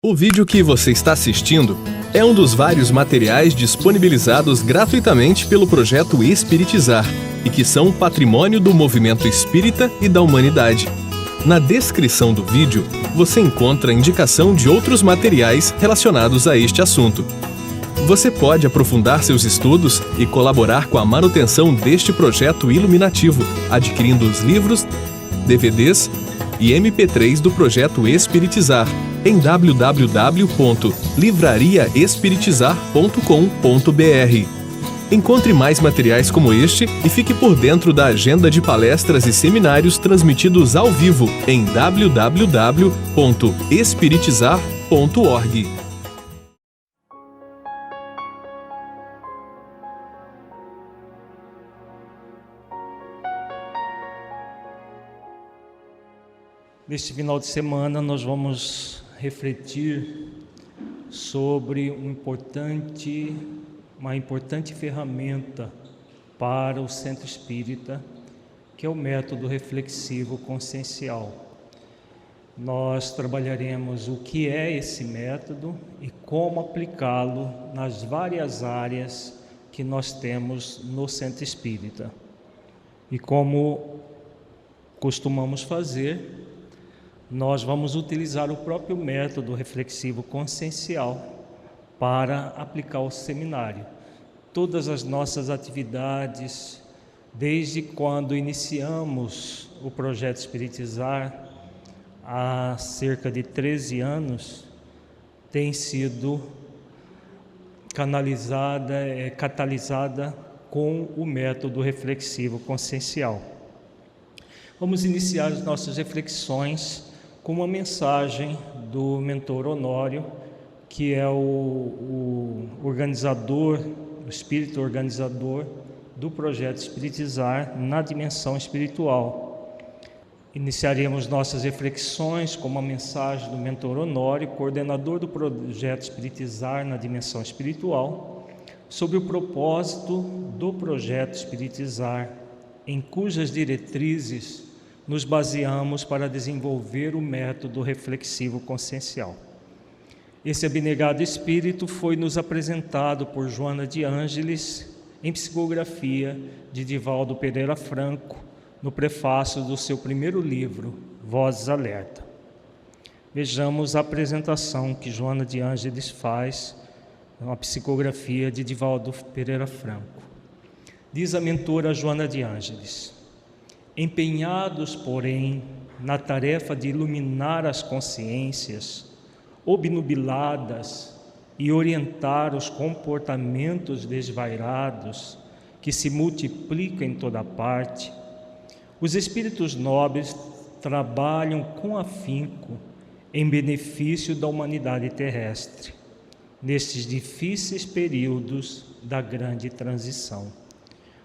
O vídeo que você está assistindo é um dos vários materiais disponibilizados gratuitamente pelo projeto Espiritizar e que são patrimônio do movimento espírita e da humanidade. Na descrição do vídeo, você encontra indicação de outros materiais relacionados a este assunto. Você pode aprofundar seus estudos e colaborar com a manutenção deste projeto iluminativo, adquirindo os livros, DVDs e MP3 do projeto Espiritizar em www.livrariaespiritizar.com.br. Encontre mais materiais como este e fique por dentro da agenda de palestras e seminários transmitidos ao vivo em www.espiritizar.org. Neste final de semana nós vamos refletir sobre uma importante ferramenta para o centro espírita, que é o método reflexivo consciencial. Nós trabalharemos o que é esse método e como aplicá-lo nas várias áreas que nós temos no centro espírita. E como costumamos fazer, nós vamos utilizar o próprio método reflexivo consciencial para aplicar o seminário. Todas as nossas atividades, desde quando iniciamos o projeto Espiritizar, há cerca de 13 anos, tem sido catalisada com o método reflexivo consciencial. Vamos iniciar as nossas reflexões com uma mensagem do mentor Honório, que é o organizador, o espírito organizador do projeto Espiritizar na dimensão espiritual. Iniciaremos nossas reflexões com uma mensagem do mentor Honório, coordenador do projeto Espiritizar na dimensão espiritual, sobre o propósito do projeto Espiritizar, em cujas diretrizes nos baseamos para desenvolver o método reflexivo consciencial. Esse abnegado espírito foi nos apresentado por Joana de Ângeles em psicografia de Divaldo Pereira Franco, no prefácio do seu primeiro livro, Vozes Alerta. Vejamos a apresentação que Joana de Ângeles faz na psicografia de Divaldo Pereira Franco. Diz a mentora Joana de Ângeles: empenhados, porém, na tarefa de iluminar as consciências obnubiladas e orientar os comportamentos desvairados que se multiplicam em toda parte, os espíritos nobres trabalham com afinco em benefício da humanidade terrestre, nestes difíceis períodos da grande transição,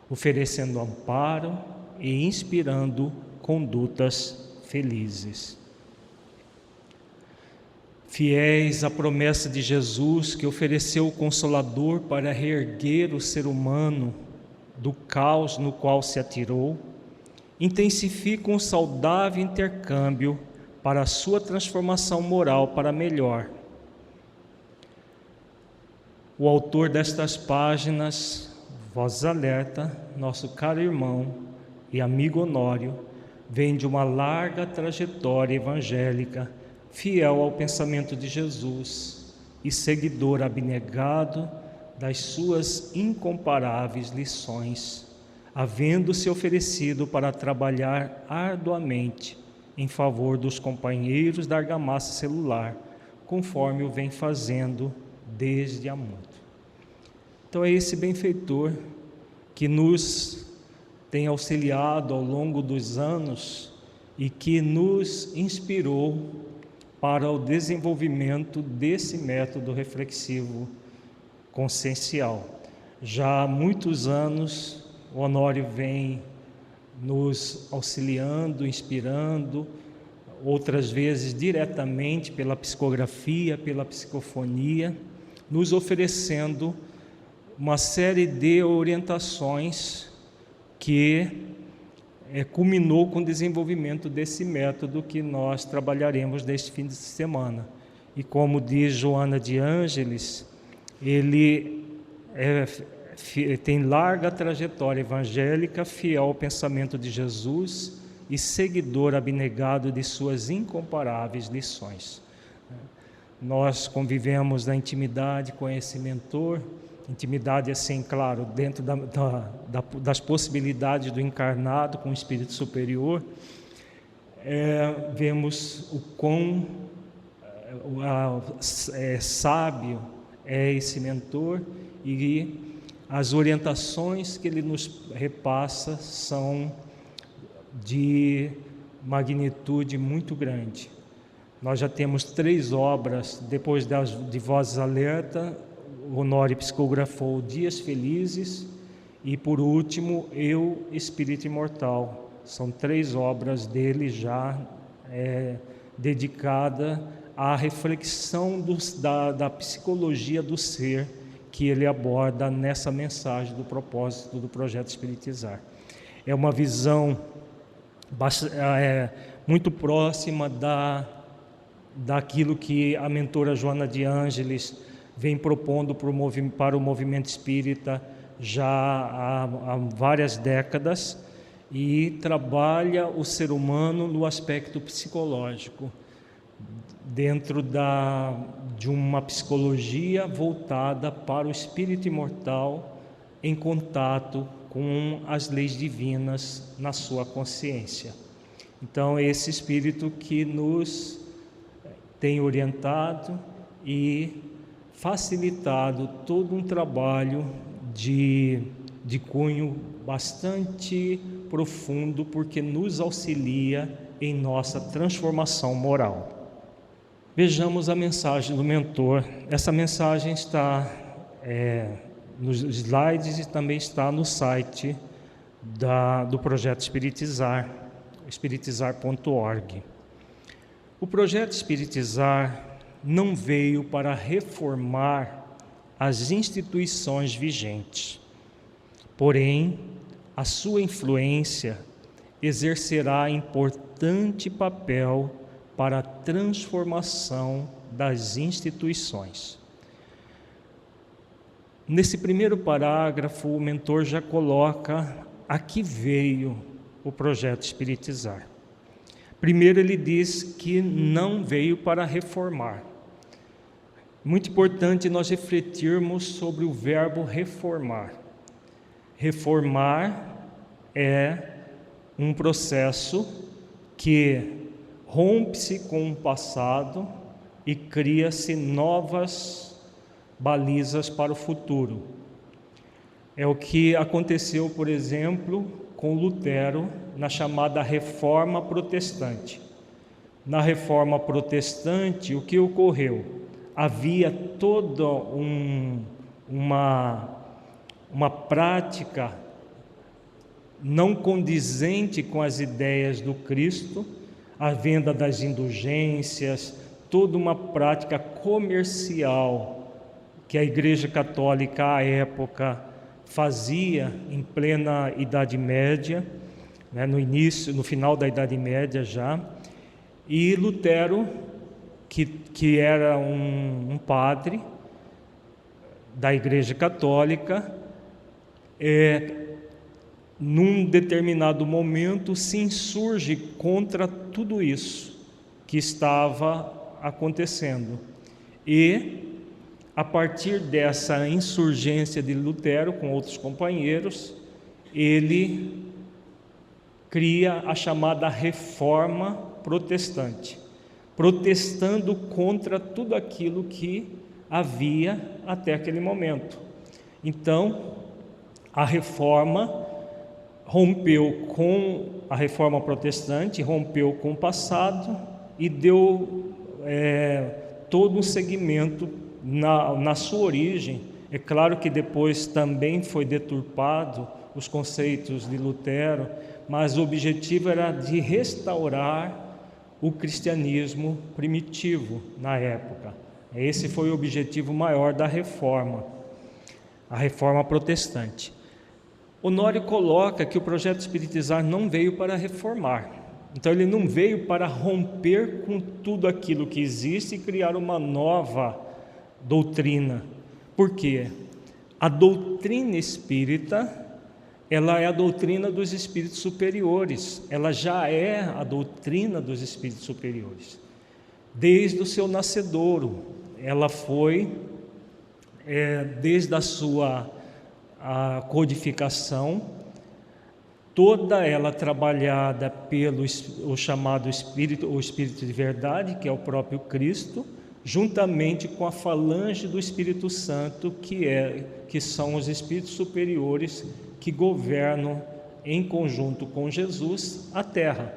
oferecendo amparo e inspirando condutas felizes. Fiéis à promessa de Jesus, que ofereceu o Consolador para reerguer o ser humano do caos no qual se atirou, intensificam um saudável intercâmbio para a sua transformação moral para melhor. O autor destas páginas, Vozes Alerta, nosso caro irmão e amigo Honório, vem de uma larga trajetória evangélica, fiel ao pensamento de Jesus e seguidor abnegado das suas incomparáveis lições, havendo-se oferecido para trabalhar arduamente em favor dos companheiros da argamassa celular, conforme o vem fazendo desde há muito. Então é esse benfeitor que nos tem auxiliado ao longo dos anos e que nos inspirou para o desenvolvimento desse método reflexivo consciencial. Já há muitos anos, o Honório vem nos auxiliando, inspirando, outras vezes diretamente pela psicografia, pela psicofonia, nos oferecendo uma série de orientações que culminou com o desenvolvimento desse método que nós trabalharemos neste fim de semana. e como diz Joana de Ângeles, ele tem larga trajetória evangélica, fiel ao pensamento de Jesus e seguidor abnegado de suas incomparáveis lições. Nós convivemos na intimidade com esse mentor, intimidade assim, claro, dentro das possibilidades do encarnado com o espírito superior. Vemos o quão sábio é esse mentor, e as orientações que ele nos repassa são de magnitude muito grande. Nós já temos 3 obras, depois de Vozes Alerta, o Honório psicografou Dias Felizes e, por último, Eu, Espírito Imortal. São 3 obras dele já dedicada à reflexão da psicologia do ser, que ele aborda nessa mensagem do propósito do Projeto Espiritizar. É uma visão muito próxima daquilo que a mentora Joana de Ângeles vem propondo para o movimento espírita já há várias décadas, e trabalha o ser humano no aspecto psicológico, dentro de uma psicologia voltada para o espírito imortal em contato com as leis divinas na sua consciência. Então, esse espírito que nos tem orientado e facilitado todo um trabalho de cunho bastante profundo, porque nos auxilia em nossa transformação moral. Vejamos a mensagem do mentor. Essa mensagem está nos slides e também está no site do Projeto Espiritizar, espiritizar.org. O Projeto Espiritizar não veio para reformar as instituições vigentes, porém, a sua influência exercerá importante papel para a transformação das instituições. Nesse primeiro parágrafo, o mentor já coloca a que veio o Projeto Espiritizar. Primeiro, ele diz que não veio para reformar. Muito importante nós refletirmos sobre o verbo reformar. Reformar é um processo que rompe-se com o passado e cria-se novas balizas para o futuro. É o que aconteceu, por exemplo, com Lutero na chamada Reforma Protestante. Na Reforma Protestante, o que ocorreu? Havia toda uma prática não condizente com as ideias do Cristo, a venda das indulgências, toda uma prática comercial que a Igreja Católica à época fazia em plena Idade Média, né, no final da Idade Média já, e Lutero, que era um padre da Igreja Católica, num determinado momento se insurge contra tudo isso que estava acontecendo. E, a partir dessa insurgência de Lutero com outros companheiros, ele cria a chamada Reforma Protestante, protestando contra tudo aquilo que havia até aquele momento. Então, a Reforma rompeu com a Reforma Protestante, rompeu com o passado e deu todo um segmento na sua origem. É claro que depois também foi deturpado os conceitos de Lutero, mas o objetivo era de restaurar o cristianismo primitivo na época. Esse foi o objetivo maior da reforma, a Reforma Protestante. Honório coloca que o Projeto Espiritizar não veio para reformar, Então ele não veio para romper com tudo aquilo que existe e criar uma nova doutrina. Por quê? A doutrina espírita, ela é a doutrina dos espíritos superiores, ela já é a doutrina dos espíritos superiores. Desde o seu nascedouro, ela foi, desde a sua codificação, toda ela trabalhada pelo o chamado Espírito, o Espírito de Verdade, que é o próprio Cristo, juntamente com a falange do Espírito Santo, que são os espíritos superiores que governam em conjunto com Jesus a Terra.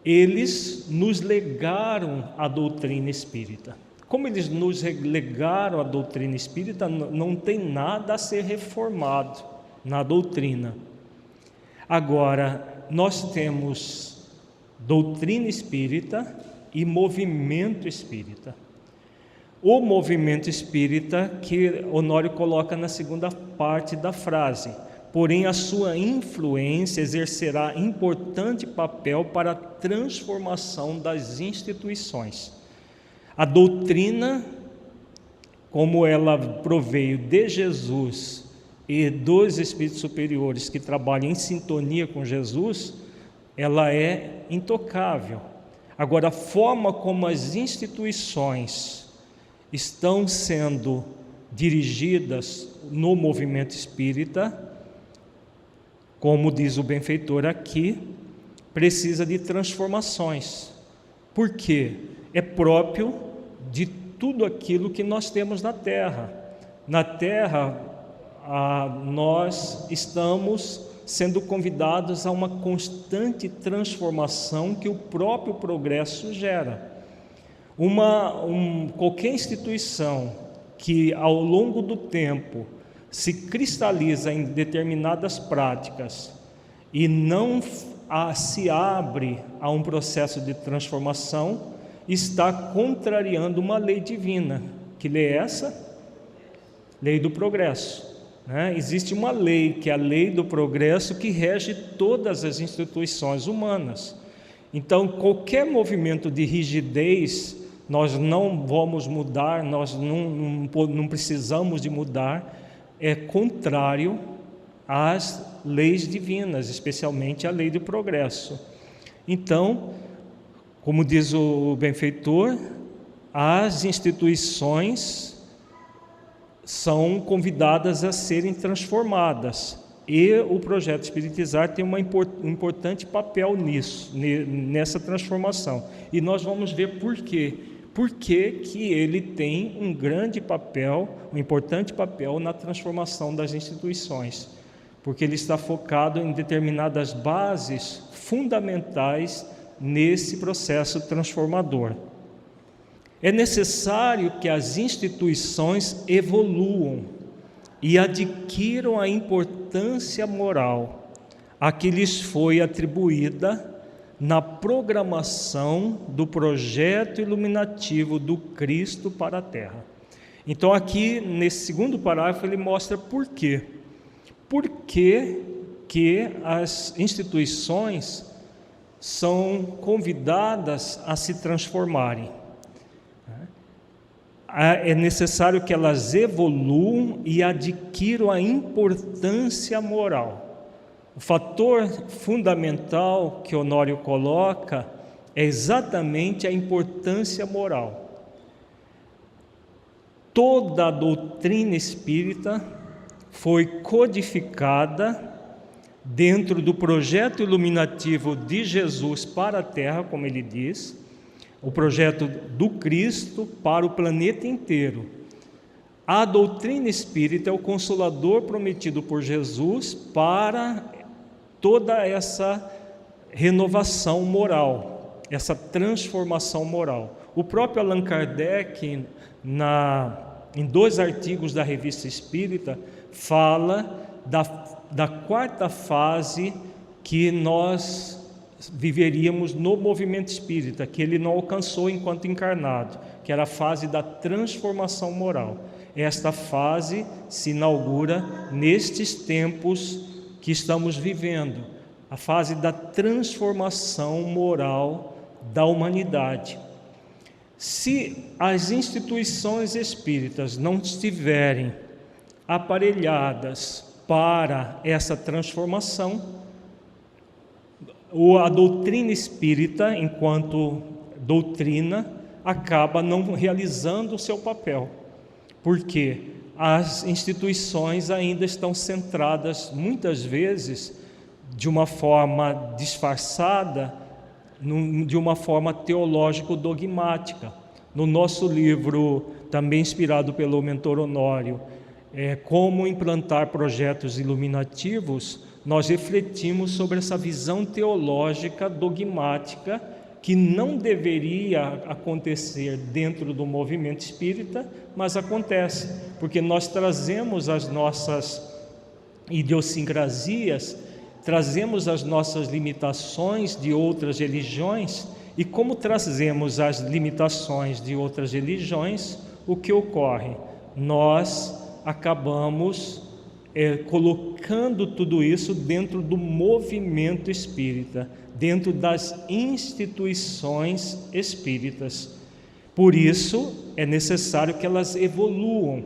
Eles nos legaram a doutrina espírita. Como eles nos legaram a doutrina espírita, não tem nada a ser reformado na doutrina. Agora, nós temos doutrina espírita e movimento espírita. O movimento espírita que Honório coloca na segunda parte da frase: porém a sua influência exercerá importante papel para a transformação das instituições. A doutrina, como ela proveio de Jesus e dos espíritos superiores que trabalham em sintonia com Jesus, ela é intocável. Agora, a forma como as instituições estão sendo dirigidas no movimento espírita, como diz o benfeitor aqui, precisa de transformações. Por quê? É próprio de tudo aquilo que nós temos na Terra. Na Terra, nós estamos sendo convidados a uma constante transformação que o próprio progresso gera. Qualquer instituição que ao longo do tempo se cristaliza em determinadas práticas e não se abre a um processo de transformação, está contrariando uma lei divina. Que lei é essa? Lei do progresso. Existe uma lei, que é a lei do progresso, que rege todas as instituições humanas. Então, qualquer movimento de rigidez, nós não vamos mudar, nós não precisamos de mudar, é contrário às leis divinas, especialmente a lei do progresso. Então, como diz o benfeitor, as instituições são convidadas a serem transformadas, e o projeto Espiritizar tem um importante papel nessa transformação, e nós vamos ver por quê. Por que ele tem um grande papel, um importante papel na transformação das instituições? Porque ele está focado em determinadas bases fundamentais nesse processo transformador. É necessário que as instituições evoluam e adquiram a importância moral a que lhes foi atribuída na programação do projeto iluminativo do Cristo para a Terra. Então aqui, nesse segundo parágrafo, ele mostra por quê. Por que as instituições são convidadas a se transformarem. É necessário que elas evoluam e adquiram a importância moral. O fator fundamental que Honório coloca é exatamente a importância moral. Toda a doutrina espírita foi codificada dentro do projeto iluminativo de Jesus para a Terra, como ele diz, o projeto do Cristo para o planeta inteiro. A doutrina espírita é o consolador prometido por Jesus para toda essa renovação moral, essa transformação moral. O próprio Allan Kardec, em 2 artigos da Revista Espírita, fala da quarta fase que nós viveríamos no movimento espírita, que ele não alcançou enquanto encarnado, que era a fase da transformação moral. Esta fase se inaugura nestes tempos que estamos vivendo, a fase da transformação moral da humanidade. Se as instituições espíritas não estiverem aparelhadas para essa transformação, a doutrina espírita, enquanto doutrina, acaba não realizando o seu papel, porque as instituições ainda estão centradas, muitas vezes, de uma forma disfarçada, de uma forma teológico-dogmática. No nosso livro, também inspirado pelo mentor Honório, Como Implantar Projetos Iluminativos, nós refletimos sobre essa visão teológica dogmática que não deveria acontecer dentro do movimento espírita, mas acontece, porque nós trazemos as nossas idiosincrasias, trazemos as nossas limitações de outras religiões, e como trazemos as limitações de outras religiões, o que ocorre? Nós acabamos colocando tudo isso dentro do movimento espírita, dentro das instituições espíritas. Por isso é necessário que elas evoluam,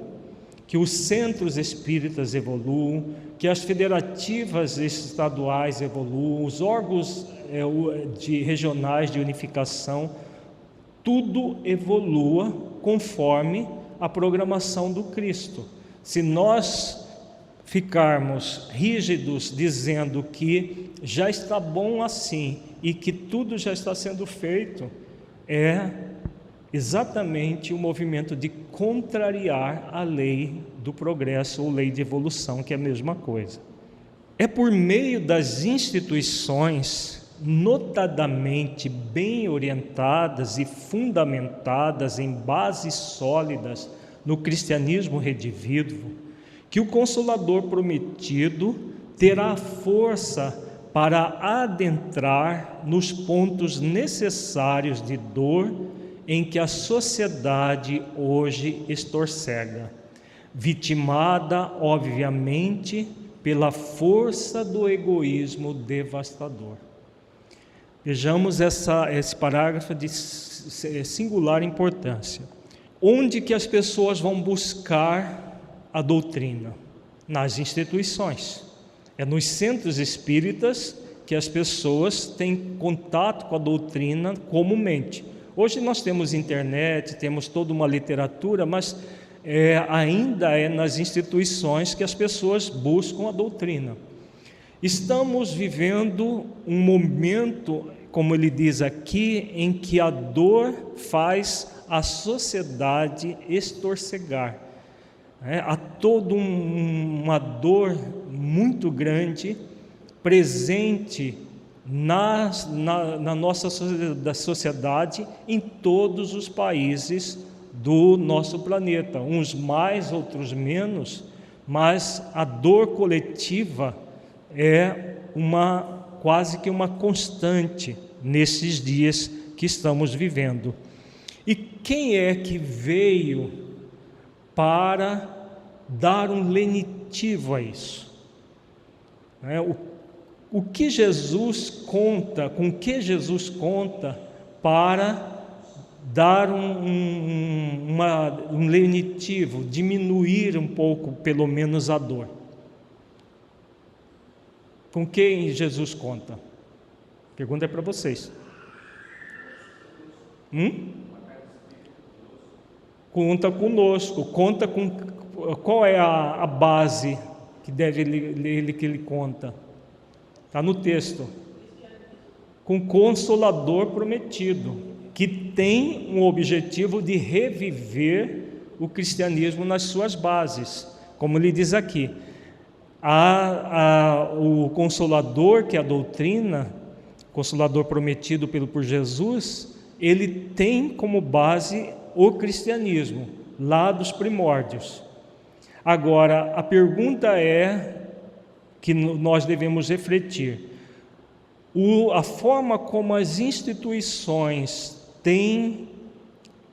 que os centros espíritas evoluam, que as federativas estaduais evoluam, os órgãos regionais de unificação, tudo evolua conforme a programação do Cristo. Se nós ficarmos rígidos dizendo que já está bom assim e que tudo já está sendo feito, é exatamente o movimento de contrariar a lei do progresso ou lei de evolução, que é a mesma coisa. É por meio das instituições, notadamente bem orientadas e fundamentadas em bases sólidas no cristianismo redivivo, que o Consolador prometido terá força para adentrar nos pontos necessários de dor em que a sociedade hoje estorcega, vitimada, obviamente, pela força do egoísmo devastador. Vejamos esse parágrafo de singular importância. Onde que as pessoas vão buscar a doutrina? Nas instituições. É nos centros espíritas que as pessoas têm contato com a doutrina comumente. Hoje nós temos internet, temos toda uma literatura, mas ainda é nas instituições que as pessoas buscam a doutrina. Estamos vivendo um momento, como ele diz aqui, em que a dor faz a sociedade estorcegar. Há toda uma dor muito grande presente na nossa sociedade, em todos os países do nosso planeta, uns mais, outros menos, mas a dor coletiva é quase que uma constante nesses dias que estamos vivendo. E quem é que veio para dar um lenitivo a isso? O que Jesus conta, com que Jesus conta para dar um lenitivo, diminuir um pouco, pelo menos, a dor? Com quem Jesus conta? A pergunta é para vocês. Conta conosco, conta com... Qual é a base que ele conta? Está no texto. Com o Consolador prometido, que tem um objetivo de reviver o cristianismo nas suas bases. Como ele diz aqui, o Consolador, que é a doutrina, Consolador prometido por Jesus, ele tem como base o cristianismo, lá dos primórdios. Agora, a pergunta que nós devemos refletir: a forma como as instituições têm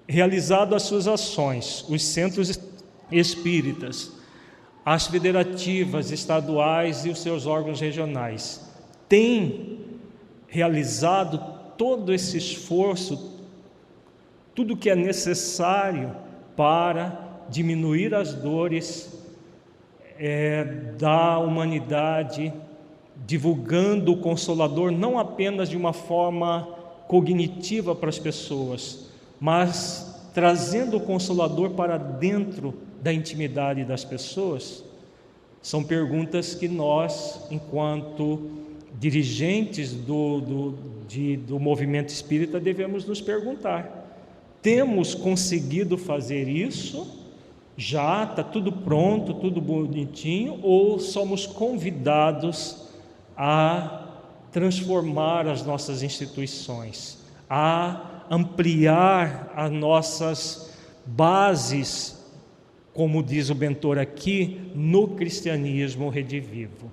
realizado as suas ações, os centros espíritas, as federativas estaduais e os seus órgãos regionais, tem realizado todo esse esforço, tudo que é necessário para diminuir as dores da humanidade, divulgando o Consolador não apenas de uma forma cognitiva para as pessoas, mas trazendo o Consolador para dentro da intimidade das pessoas. São perguntas que nós, enquanto dirigentes do movimento espírita, devemos nos perguntar: temos conseguido fazer isso? Já está tudo pronto, tudo bonitinho, ou somos convidados a transformar as nossas instituições, a ampliar as nossas bases, como diz o Bentor aqui, no cristianismo redivivo?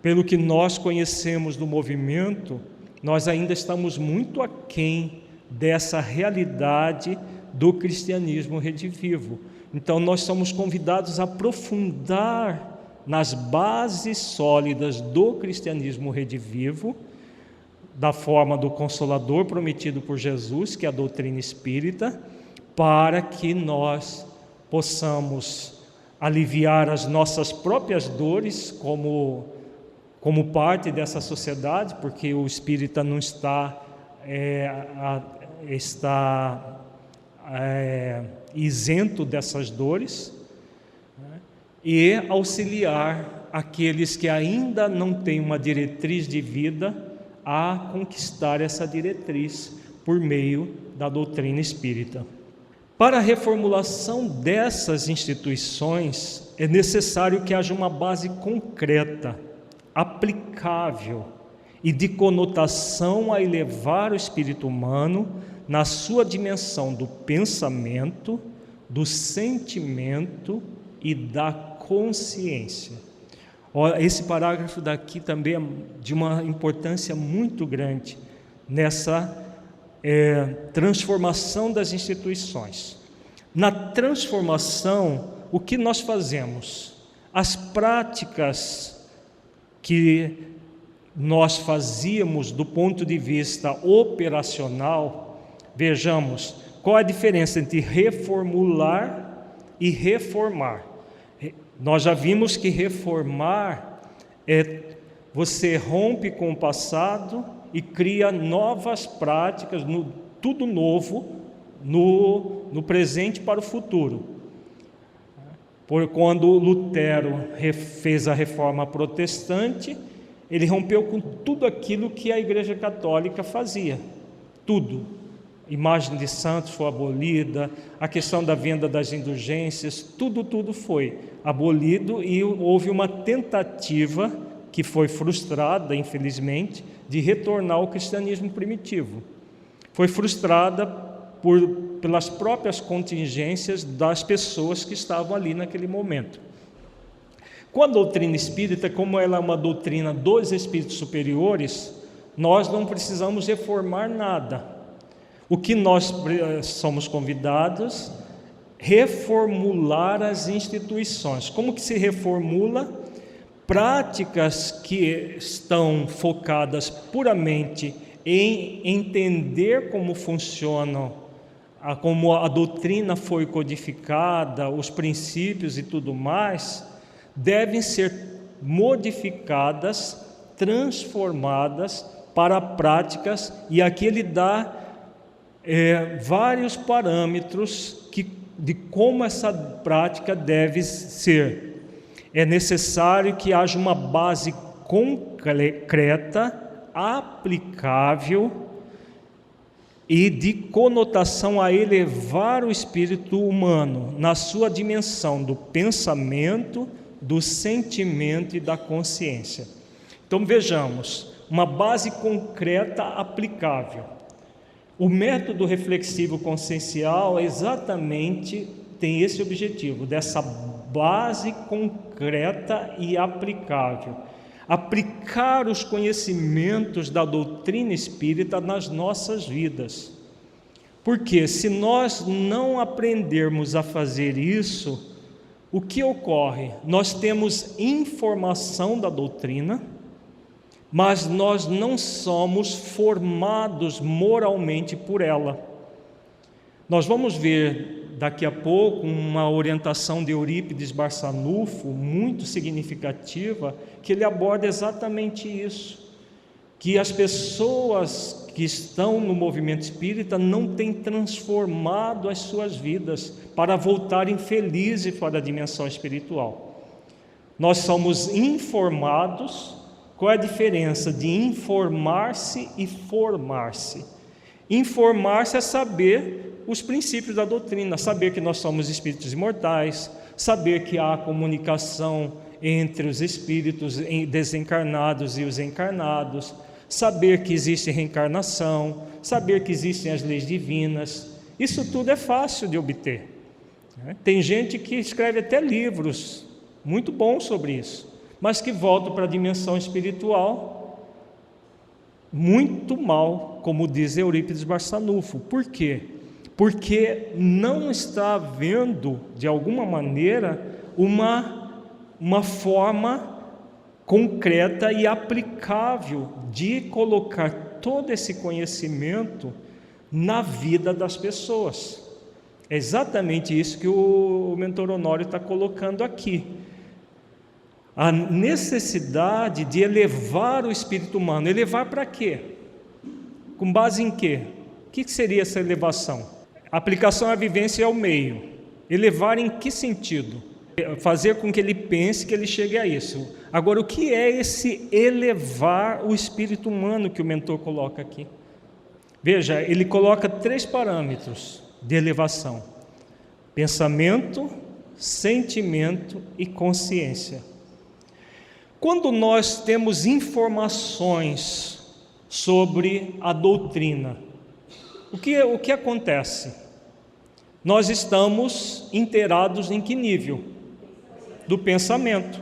Pelo que nós conhecemos do movimento, nós ainda estamos muito aquém dessa realidade do cristianismo redivivo. Então nós somos convidados a aprofundar nas bases sólidas do cristianismo redivivo, da forma do Consolador prometido por Jesus, que é a doutrina espírita, para que nós possamos aliviar as nossas próprias dores como parte dessa sociedade, porque o espírita não está isento dessas dores, e auxiliar aqueles que ainda não têm uma diretriz de vida a conquistar essa diretriz por meio da doutrina espírita. Para a reformulação dessas instituições, é necessário que haja uma base concreta, aplicável e de conotação a elevar o espírito humano na sua dimensão do pensamento, do sentimento e da consciência. Esse parágrafo daqui também é de uma importância muito grande nessa transformação das instituições. Na transformação, o que nós fazemos? As práticas que nós fazíamos do ponto de vista operacional, vejamos qual a diferença entre reformular e reformar. Nós já vimos que reformar você rompe com o passado e cria novas práticas, tudo novo, no presente para o futuro. Quando Lutero fez a reforma protestante, ele rompeu com tudo aquilo que a Igreja Católica fazia, tudo. Imagem de santos foi abolida, a questão da venda das indulgências, tudo foi abolido, e houve uma tentativa, que foi frustrada, infelizmente, de retornar ao cristianismo primitivo. Foi frustrada pelas próprias contingências das pessoas que estavam ali naquele momento. Com a doutrina espírita, como ela é uma doutrina dos espíritos superiores, nós não precisamos reformar nada. O que nós somos convidados? Reformular as instituições. Como que se reformula? Práticas que estão focadas puramente em entender como funcionam, como a doutrina foi codificada, os princípios e tudo mais, devem ser modificadas, transformadas para práticas, e aqui ele dá vários parâmetros de como essa prática deve ser. É necessário que haja uma base concreta, aplicável e de conotação a elevar o espírito humano na sua dimensão do pensamento, do sentimento e da consciência. Então vejamos, uma base concreta, aplicável. O método reflexivo consciencial exatamente tem esse objetivo, dessa base concreta e aplicável. Aplicar os conhecimentos da doutrina espírita nas nossas vidas. Porque se nós não aprendermos a fazer isso, o que ocorre? Nós temos informação da doutrina, mas nós não somos formados moralmente por ela. Nós vamos ver daqui a pouco uma orientação de Eurípides Barçanufo muito significativa, que ele aborda exatamente isso, que as pessoas que estão no movimento espírita não têm transformado as suas vidas para voltarem felizes para a dimensão espiritual. Nós somos informados. Qual é a diferença de informar-se e formar-se? Informar-se é saber os princípios da doutrina, saber que nós somos espíritos imortais, saber que há comunicação entre os espíritos desencarnados e os encarnados, saber que existe reencarnação, saber que existem as leis divinas. Isso tudo é fácil de obter. Tem gente que escreve até livros muito bons sobre isso, mas que voltam para a dimensão espiritual muito mal, como diz Eurípides Barçanufo. Por quê? Porque não está havendo, de alguma maneira, uma forma concreta e aplicável de colocar todo esse conhecimento na vida das pessoas. É exatamente isso que o mentor Honório está colocando aqui. A necessidade de elevar o espírito humano. Elevar para quê? Com base em quê? O que seria essa elevação? A aplicação à vivência é o meio. Elevar em que sentido? Fazer com que ele pense que ele chegue a isso. Agora, o que é esse elevar o espírito humano que o mentor coloca aqui? Veja, ele coloca 3 parâmetros de elevação: pensamento, sentimento e consciência. Quando nós temos informações sobre a doutrina, o que acontece? Nós estamos inteirados em que nível? Do pensamento.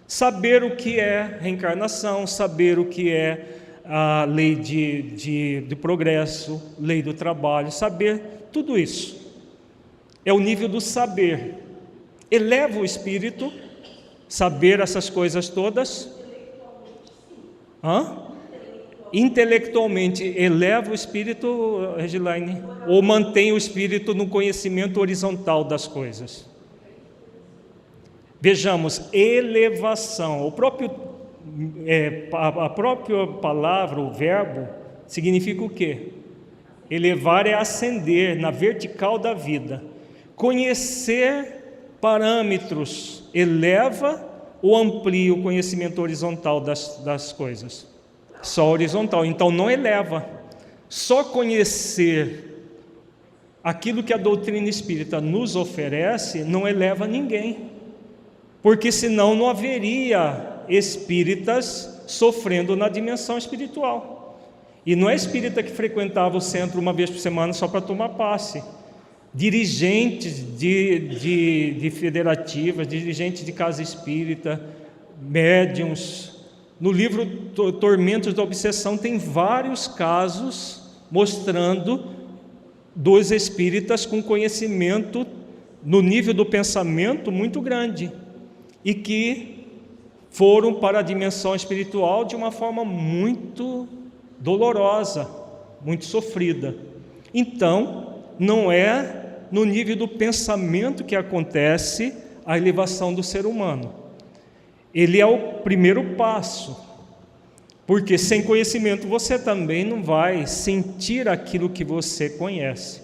Saber o que é reencarnação, saber o que é a lei de progresso, lei do trabalho, saber tudo isso. É o nível do saber. Eleva o espírito, saber essas coisas todas. Intelectualmente eleva o espírito, Regilaine, ou mantém o espírito no conhecimento horizontal das coisas? Vejamos, elevação. A própria palavra, o verbo, significa o quê? Elevar é ascender na vertical da vida. Conhecer parâmetros eleva ou amplia o conhecimento horizontal das coisas? Só horizontal, então não eleva. Só conhecer aquilo que a doutrina espírita nos oferece não eleva ninguém, porque senão não haveria espíritas sofrendo na dimensão espiritual. E não é espírita que frequentava o centro uma vez por semana só para tomar passe. Dirigentes de federativas, dirigentes de casa espírita, médiuns. No livro Tormentos da Obsessão tem vários casos mostrando 2 espíritas com conhecimento no nível do pensamento muito grande e que foram para a dimensão espiritual de uma forma muito dolorosa, muito sofrida. Então, não é no nível do pensamento que acontece a elevação do ser humano. Ele é o primeiro passo, porque sem conhecimento você também não vai sentir aquilo que você conhece.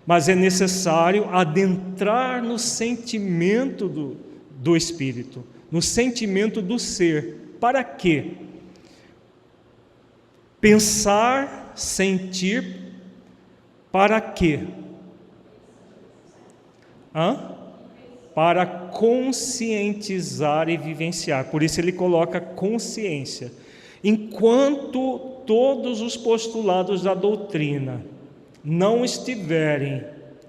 Mas é necessário adentrar no sentimento do espírito, no sentimento do ser. Para quê? Pensar, sentir, para quê? Para conscientizar e vivenciar. Por isso ele coloca consciência. Enquanto todos os postulados da doutrina não estiverem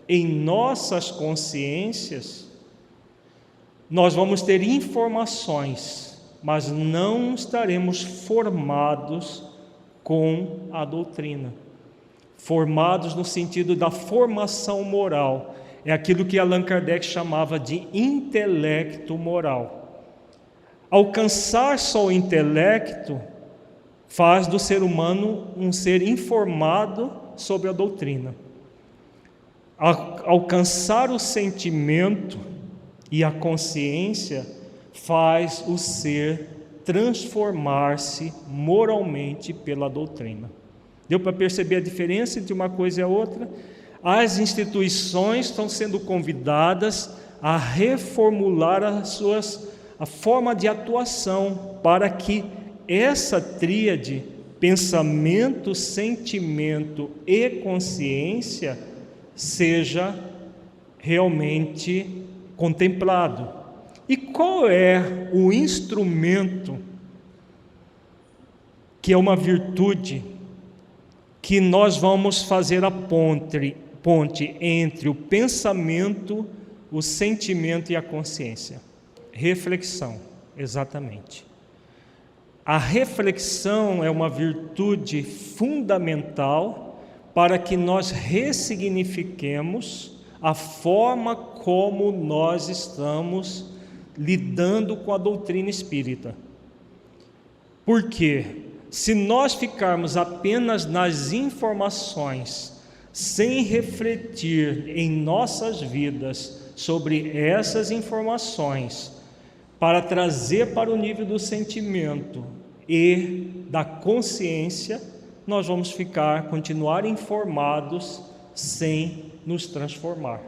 em nossas consciências, nós vamos ter informações, mas não estaremos formados com a doutrina. Formados no sentido da formação moral. É aquilo que Allan Kardec chamava de intelecto moral. Alcançar só o intelecto faz do ser humano um ser informado sobre a doutrina. Alcançar o sentimento e a consciência faz o ser transformar-se moralmente pela doutrina. Deu para perceber a diferença entre uma coisa e a outra? As instituições estão sendo convidadas a reformular a forma de atuação para que essa tríade, pensamento, sentimento e consciência, seja realmente contemplado. E qual é o instrumento, que é uma virtude, que nós vamos fazer a ponte entre o pensamento, o sentimento e a consciência? Reflexão, exatamente. A reflexão é uma virtude fundamental para que nós ressignifiquemos a forma como nós estamos lidando com a doutrina espírita. Por quê? Se nós ficarmos apenas nas informações, sem refletir em nossas vidas sobre essas informações, para trazer para o nível do sentimento e da consciência, nós vamos continuar informados sem nos transformar,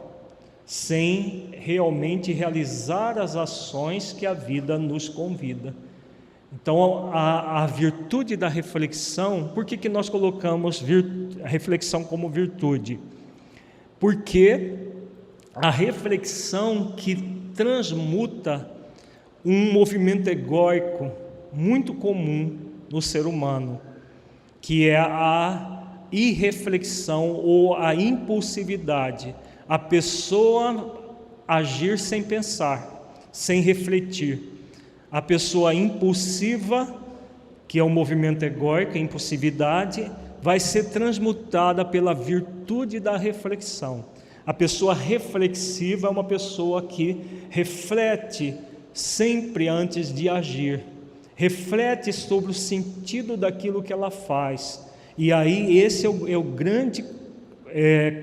sem realmente realizar as ações que a vida nos convida. Então, a virtude da reflexão, por que nós colocamos a reflexão como virtude? Porque a reflexão que transmuta um movimento egóico muito comum no ser humano, que é a irreflexão ou a impulsividade, a pessoa agir sem pensar, sem refletir. A pessoa impulsiva, que é o movimento egóico, a impulsividade, vai ser transmutada pela virtude da reflexão. A pessoa reflexiva é uma pessoa que reflete sempre antes de agir, reflete sobre o sentido daquilo que ela faz, e aí esse é o grande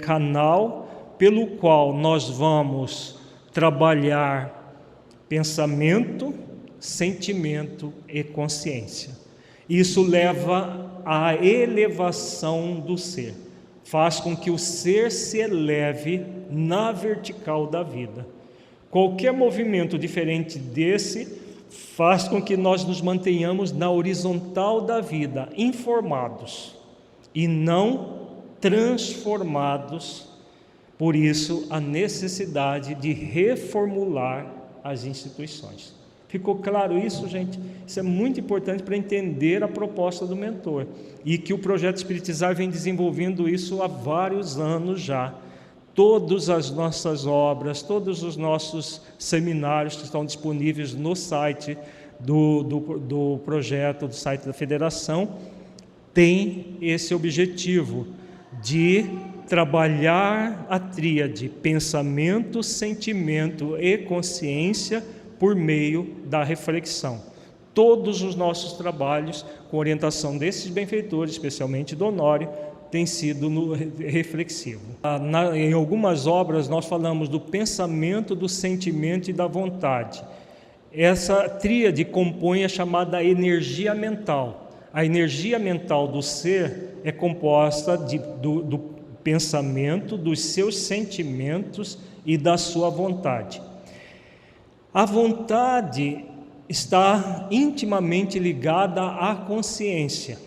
canal pelo qual nós vamos trabalhar pensamento, sentimento e consciência. Isso leva à elevação do ser, faz com que o ser se eleve na vertical da vida. Qualquer movimento diferente desse faz com que nós nos mantenhamos na horizontal da vida, informados e não transformados. Por isso, a necessidade de reformular as instituições. Ficou claro isso, gente? Isso é muito importante para entender a proposta do mentor, e que o Projeto Espiritizar vem desenvolvendo isso há vários anos já. Todas as nossas obras, todos os nossos seminários que estão disponíveis no site do projeto, do site da Federação, tem esse objetivo de trabalhar a tríade pensamento, sentimento e consciência por meio da reflexão. Todos os nossos trabalhos, com orientação desses benfeitores, especialmente do Honório, tem sido no reflexivo. Em algumas obras nós falamos do pensamento, do sentimento e da vontade. Essa tríade compõe a chamada energia mental. A energia mental do ser é composta do pensamento, dos seus sentimentos e da sua vontade. A vontade está intimamente ligada à consciência.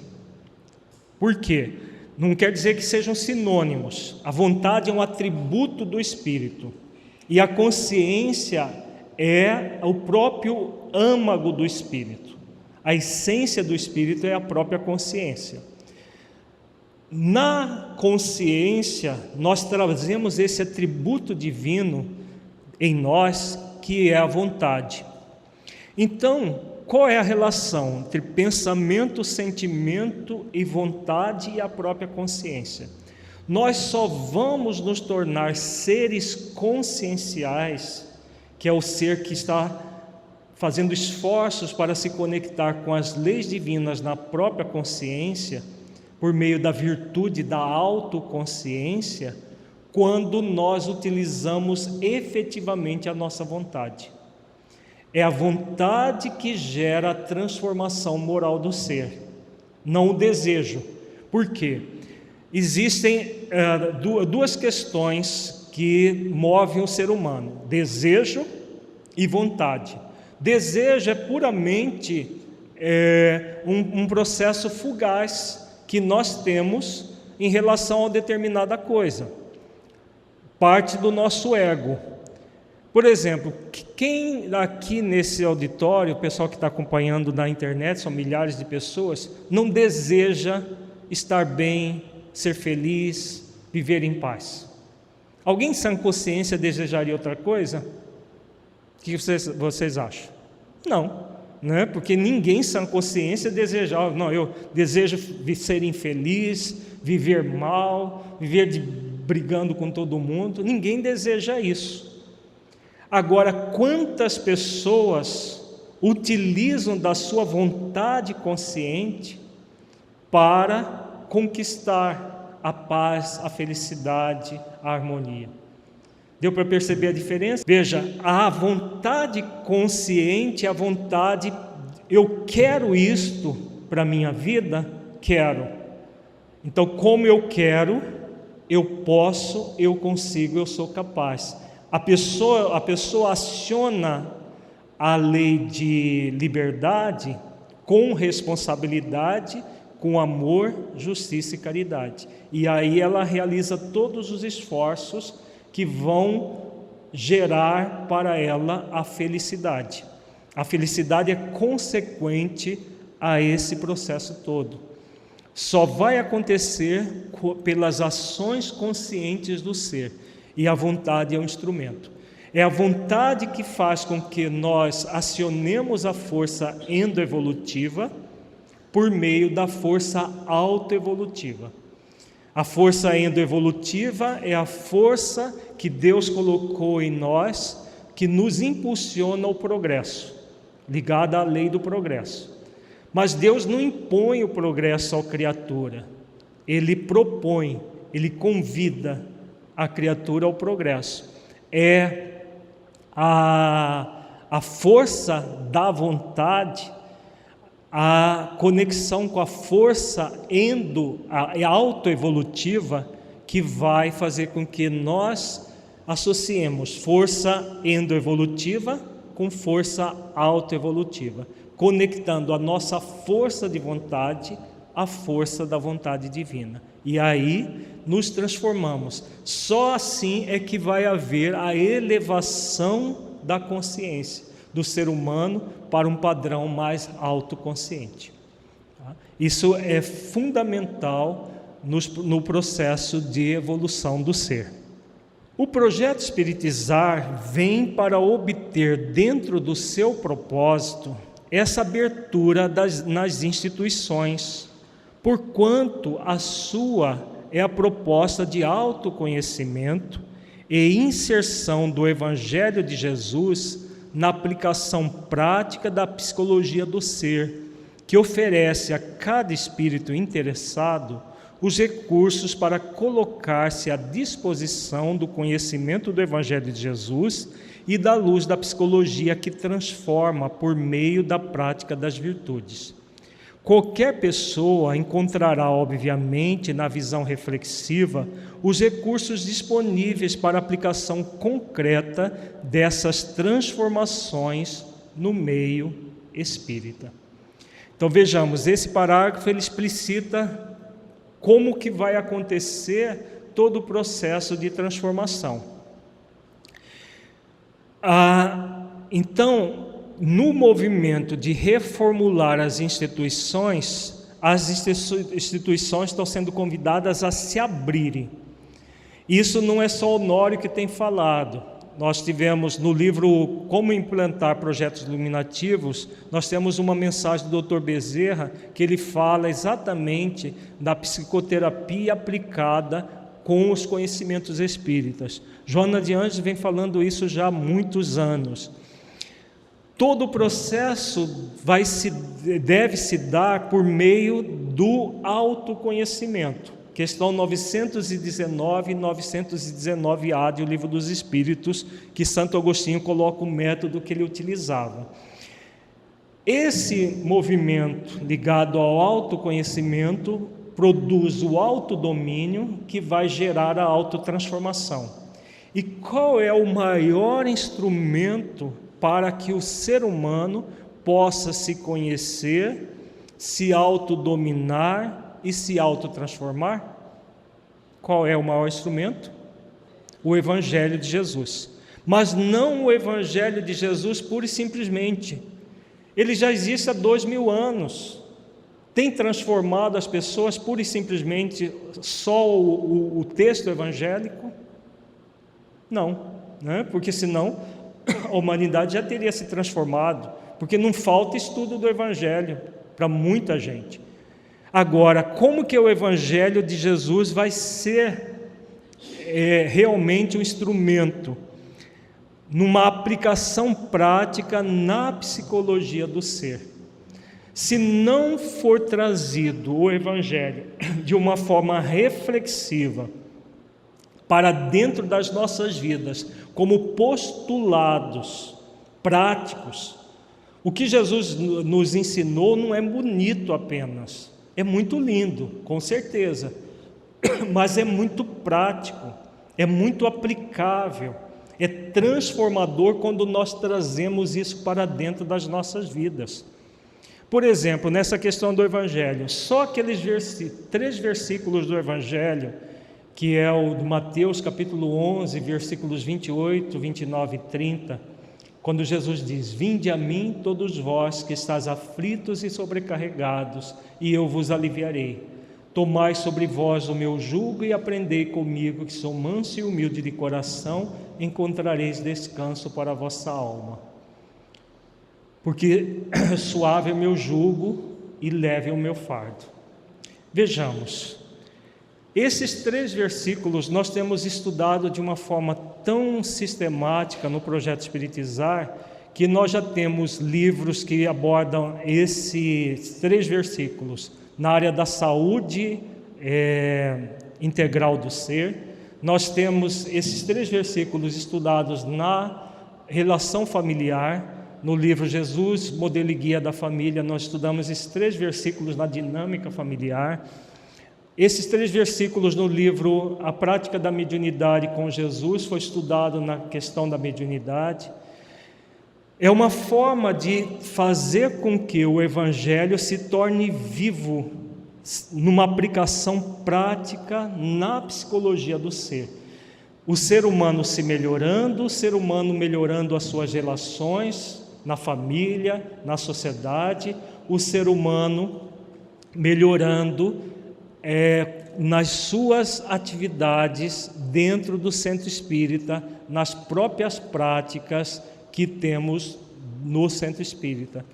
Por quê? Não quer dizer que sejam sinônimos. A vontade é um atributo do espírito, e a consciência é o próprio âmago do espírito. A essência do espírito é a própria consciência. Na consciência, nós trazemos esse atributo divino em nós, que é a vontade. Então, qual é a relação entre pensamento, sentimento e vontade e a própria consciência? Nós só vamos nos tornar seres conscienciais, que é o ser que está fazendo esforços para se conectar com as leis divinas na própria consciência, por meio da virtude da autoconsciência, quando nós utilizamos efetivamente a nossa vontade. É a vontade que gera a transformação moral do ser, não o desejo. Por quê? Existem duas questões que movem o ser humano: desejo e vontade. Desejo é puramente um processo fugaz que nós temos em relação a determinada coisa, parte do nosso ego. Por exemplo, quem aqui nesse auditório, o pessoal que está acompanhando na internet, são milhares de pessoas, não deseja estar bem, ser feliz, viver em paz? Alguém sem consciência desejaria outra coisa? O que vocês acham? Não, né? Porque ninguém sem consciência deseja, não, eu desejo ser infeliz, viver mal, viver brigando com todo mundo. Ninguém deseja isso. Agora, quantas pessoas utilizam da sua vontade consciente para conquistar a paz, a felicidade, a harmonia? Deu para perceber a diferença? Veja, a vontade consciente é a vontade, eu quero isto para a minha vida, quero. Então, como eu quero, eu posso, eu consigo, eu sou capaz. A pessoa aciona a lei de liberdade com responsabilidade, com amor, justiça e caridade. E aí ela realiza todos os esforços que vão gerar para ela a felicidade. A felicidade é consequente a esse processo todo. Só vai acontecer pelas ações conscientes do ser. E a vontade é um instrumento. É a vontade que faz com que nós acionemos a força endoevolutiva por meio da força autoevolutiva. A força endoevolutiva é a força que Deus colocou em nós, que nos impulsiona ao progresso, ligada à lei do progresso. Mas Deus não impõe o progresso à criatura, Ele propõe, Ele convida a criatura ao progresso. É a força da vontade, a conexão com a força autoevolutiva que vai fazer com que nós associemos força endoevolutiva com força autoevolutiva, conectando a nossa força de vontade à força da vontade divina. E aí nos transformamos. Só assim é que vai haver a elevação da consciência do ser humano para um padrão mais autoconsciente. Isso é fundamental no processo de evolução do ser. O projeto Espiritizar vem para obter dentro do seu propósito essa abertura nas instituições, porquanto a sua é a proposta de autoconhecimento e inserção do Evangelho de Jesus na aplicação prática da psicologia do ser, que oferece a cada espírito interessado os recursos para colocar-se à disposição do conhecimento do Evangelho de Jesus e da luz da psicologia que transforma por meio da prática das virtudes. Qualquer pessoa encontrará, obviamente, na visão reflexiva, os recursos disponíveis para a aplicação concreta dessas transformações no meio espírita. Então vejamos, esse parágrafo ele explicita como que vai acontecer todo o processo de transformação. Então, no movimento de reformular as instituições estão sendo convidadas a se abrirem. Isso não é só o Honório que tem falado. Nós tivemos no livro Como Implantar Projetos Iluminativos, nós temos uma mensagem do Dr. Bezerra, que ele fala exatamente da psicoterapia aplicada com os conhecimentos espíritas. Joana de Anjos vem falando isso já há muitos anos. todo o processo deve se dar por meio do autoconhecimento. Questão 919 e 919A do Livro dos Espíritos, que Santo Agostinho coloca o método que ele utilizava. Esse movimento ligado ao autoconhecimento produz o autodomínio, que vai gerar a autotransformação. E qual é o maior instrumento para que o ser humano possa se conhecer, se autodominar e se autotransformar? Qual é o maior instrumento? O Evangelho de Jesus. Mas não o Evangelho de Jesus pura e simplesmente. Ele já existe há 2000 anos. Tem transformado as pessoas pura e simplesmente só o texto evangélico? Não, né? Porque senão a humanidade já teria se transformado, porque não falta estudo do Evangelho para muita gente. Agora, como que o Evangelho de Jesus vai ser realmente um instrumento numa aplicação prática na psicologia do ser? Se não for trazido o Evangelho de uma forma reflexiva para dentro das nossas vidas, como postulados práticos, o que Jesus nos ensinou não é bonito apenas, é muito lindo, com certeza, mas é muito prático, é muito aplicável, é transformador quando nós trazemos isso para dentro das nossas vidas. Por exemplo, nessa questão do Evangelho, só aqueles 3 versículos do Evangelho, que é o de Mateus capítulo 11, versículos 28, 29 e 30, quando Jesus diz: vinde a mim todos vós que estáis aflitos e sobrecarregados, e eu vos aliviarei. Tomai sobre vós o meu jugo e aprendei comigo, que sou manso e humilde de coração, encontrareis descanso para a vossa alma. Porque suave é o meu jugo e leve é o meu fardo. Vejamos, esses 3 versículos nós temos estudado de uma forma tão sistemática no Projeto Espiritizar, que nós já temos livros que abordam esses 3 versículos na área da saúde integral do ser. Nós temos esses 3 versículos estudados na relação familiar. No livro Jesus, Modelo e Guia da Família, nós estudamos esses 3 versículos na dinâmica familiar. Esses 3 versículos no livro A Prática da Mediunidade com Jesus foi estudado na questão da mediunidade. É uma forma de fazer com que o Evangelho se torne vivo numa aplicação prática na psicologia do ser. O ser humano se melhorando, o ser humano melhorando as suas relações na família, na sociedade, o ser humano melhorando nas suas atividades dentro do centro espírita, nas próprias práticas que temos no centro espírita.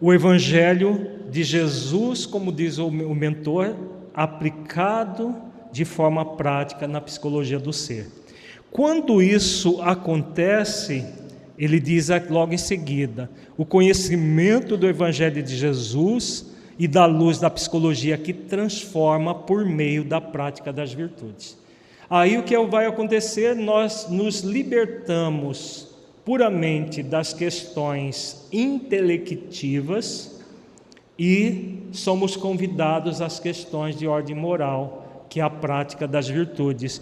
O Evangelho de Jesus, como diz o mentor, aplicado de forma prática na psicologia do ser. Quando isso acontece, ele diz logo em seguida: o conhecimento do Evangelho de Jesus e da luz da psicologia que transforma por meio da prática das virtudes. Aí o que vai acontecer? Nós nos libertamos puramente das questões intelectivas e somos convidados às questões de ordem moral, que é a prática das virtudes.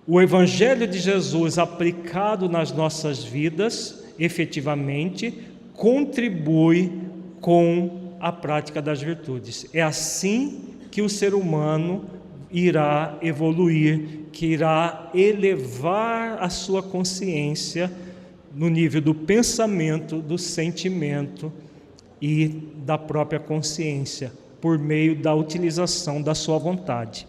O Evangelho de Jesus aplicado nas nossas vidas, efetivamente, contribui com a prática das virtudes. É assim que o ser humano irá evoluir, que irá elevar a sua consciência no nível do pensamento, do sentimento e da própria consciência, por meio da utilização da sua vontade.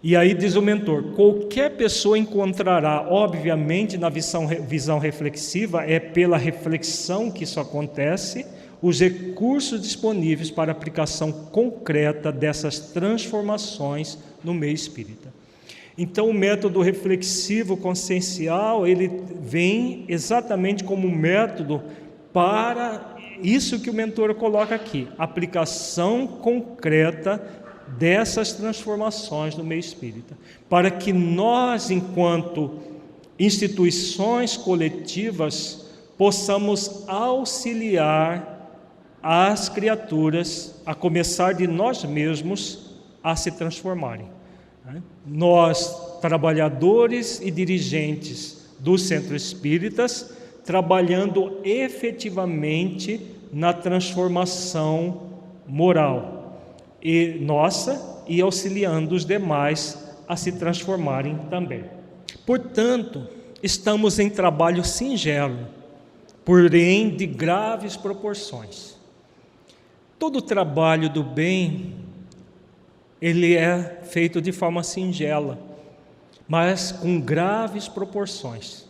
E aí diz o mentor: qualquer pessoa encontrará, obviamente na visão reflexiva, é pela reflexão que isso acontece, os recursos disponíveis para aplicação concreta dessas transformações no meio espírita. Então o método reflexivo consciencial, ele vem exatamente como um método para isso que o mentor coloca aqui, aplicação concreta dessas transformações no meio espírita, para que nós, enquanto instituições coletivas, possamos auxiliar as criaturas, a começar de nós mesmos, a se transformarem. Nós, trabalhadores e dirigentes dos centros espíritas, trabalhando efetivamente na transformação moral e nossa, e auxiliando os demais a se transformarem também. Portanto, estamos em trabalho singelo, porém de graves proporções. Todo trabalho do bem, ele é feito de forma singela, mas com graves proporções.